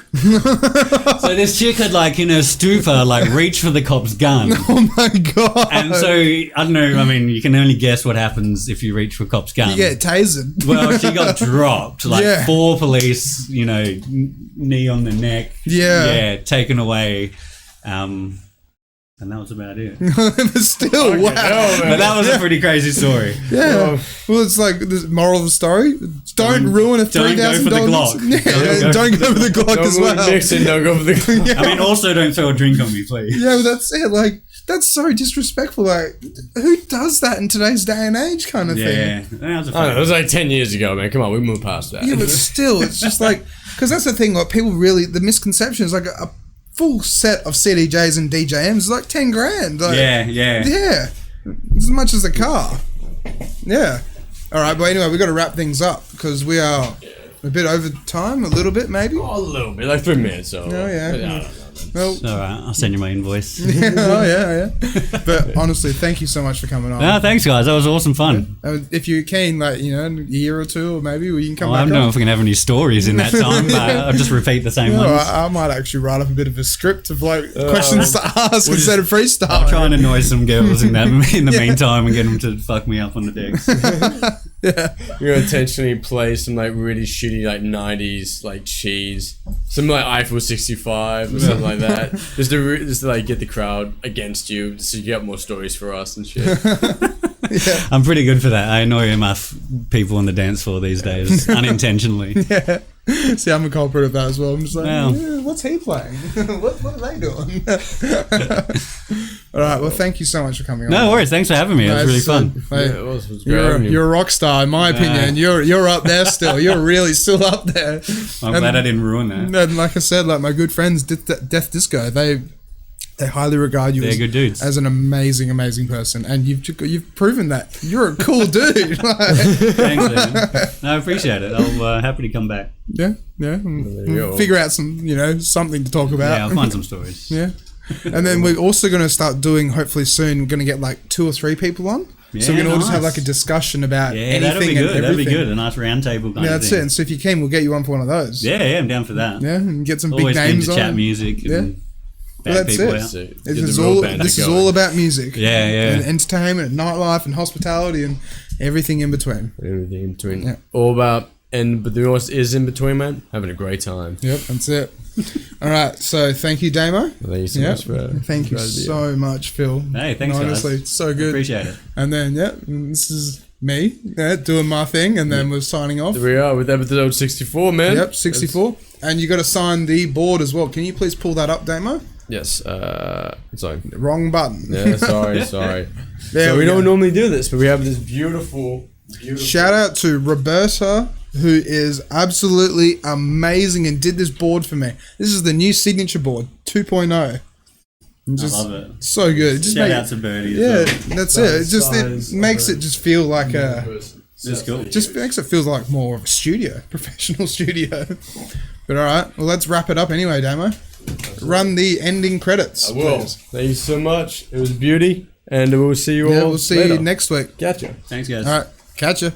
So this chick had like in her stupor like reached for the cop's gun. Oh my God. And so I don't know, I mean, you can only guess what happens if you reach for a cop's gun. You get tasered. Well, she got dropped, like 4 police, knee on the neck. Yeah, taken away. And that was about it. But still, wow. But that was a pretty crazy story. Yeah. Well, it's like the moral of the story: don't ruin a $3,000. Don't go for the Glock. Don't go for the Glock as well. Don't go for the Glock. Yeah. I mean, also don't throw a drink on me, please. Yeah, well, that's it. Like, that's so disrespectful. Like, who does that in today's day and age, kind of thing? Yeah, it was like 10 years ago, man. Come on, we moved past that. Yeah, but still, it's just like, because that's the thing. Like, people really, the misconception is like a full set of CDJs and DJMs is like 10 grand. Like, yeah, as much as a car. Yeah. All right, but anyway, we got to wrap things up because we are a bit over time, a little bit maybe. Oh, a little bit, like 3 minutes. So. Oh yeah. I don't know, man. Well, all right, I'll send you my invoice. Oh yeah. But honestly, thank you so much for coming on. No, thanks guys, that was awesome fun. If you're keen, like in a year or two, or maybe we can come back. I don't know if we can have any stories in that time, but I'll just repeat the same ones. I might actually write up a bit of a script of like questions to ask instead of freestyle. I'll try and annoy some girls in the meantime and get them to fuck me up on the decks. Yeah, you're gonna intentionally play some like really shitty like 90s like cheese, something like Eiffel 65 or something like that, just to like get the crowd against you, so you get more stories for us and shit. Yeah. I'm pretty good for that. I annoy enough people on the dance floor these days, unintentionally. Yeah. See, I'm a culprit of that as well. I'm just like, what's he playing? what are they doing? All right. Well, thank you so much for coming on. No worries. Thanks for having me. It was really fun. Mate, Yeah, it was great. you're a rock star, in my opinion. You're up there still. You're really still up there. I'm glad I didn't ruin that. And like I said, like my good friends, Death Disco, they highly regard you good dudes. as an amazing person, and you've proven that you're a cool dude. Thanks, man. No, I appreciate it. I'll happy to come back. Yeah. We'll figure out some, something to talk about. Yeah, I'll find some stories. Yeah. And then we're also going to start doing, hopefully soon, we're going to get like 2 or 3 people on. So we can all just have like a discussion about anything that'd be good. and everything. That'd be good. A nice round table kind of thing. That's it. And so if you can, we'll get you on for one of those. Yeah, I'm down for that. Yeah, and get some Always big names to chat on. music and Well, that's people it. out. This is all about music. Yeah. And entertainment, and nightlife, and hospitality, and everything in between. Everything in between. Yeah. All about, but the what is in between, man? Having a great time. Yep, that's it. All right, so thank you, Damo. Thank you so much for Thank you so much, Phil. Hey, thanks, honestly, guys. it's so good. Appreciate it. And then, this is me doing my thing, and then we're signing off. There we are with episode 64, man. Yep, 64. And you got to sign the board as well. Can you please pull that up, Damo? Yes. Sorry. Wrong button. Yeah, sorry. There So we go. don't normally do this, but we have this beautiful Shout out to Roberta, who is absolutely amazing and did this board for me. This is the new signature board, 2.0. Just I love it. So good. Just Shout out to Birdie. Yeah, that's it. It makes it just feel like That's cool. just makes it feel like more of a studio, professional studio. But all right, well, let's wrap it up anyway, Damo. Run the ending credits. I will. Please. Thank you so much. It was beauty, and we'll see you all. Yeah, we'll see later. you next week. Gotcha. Thanks, guys. All right, catch ya.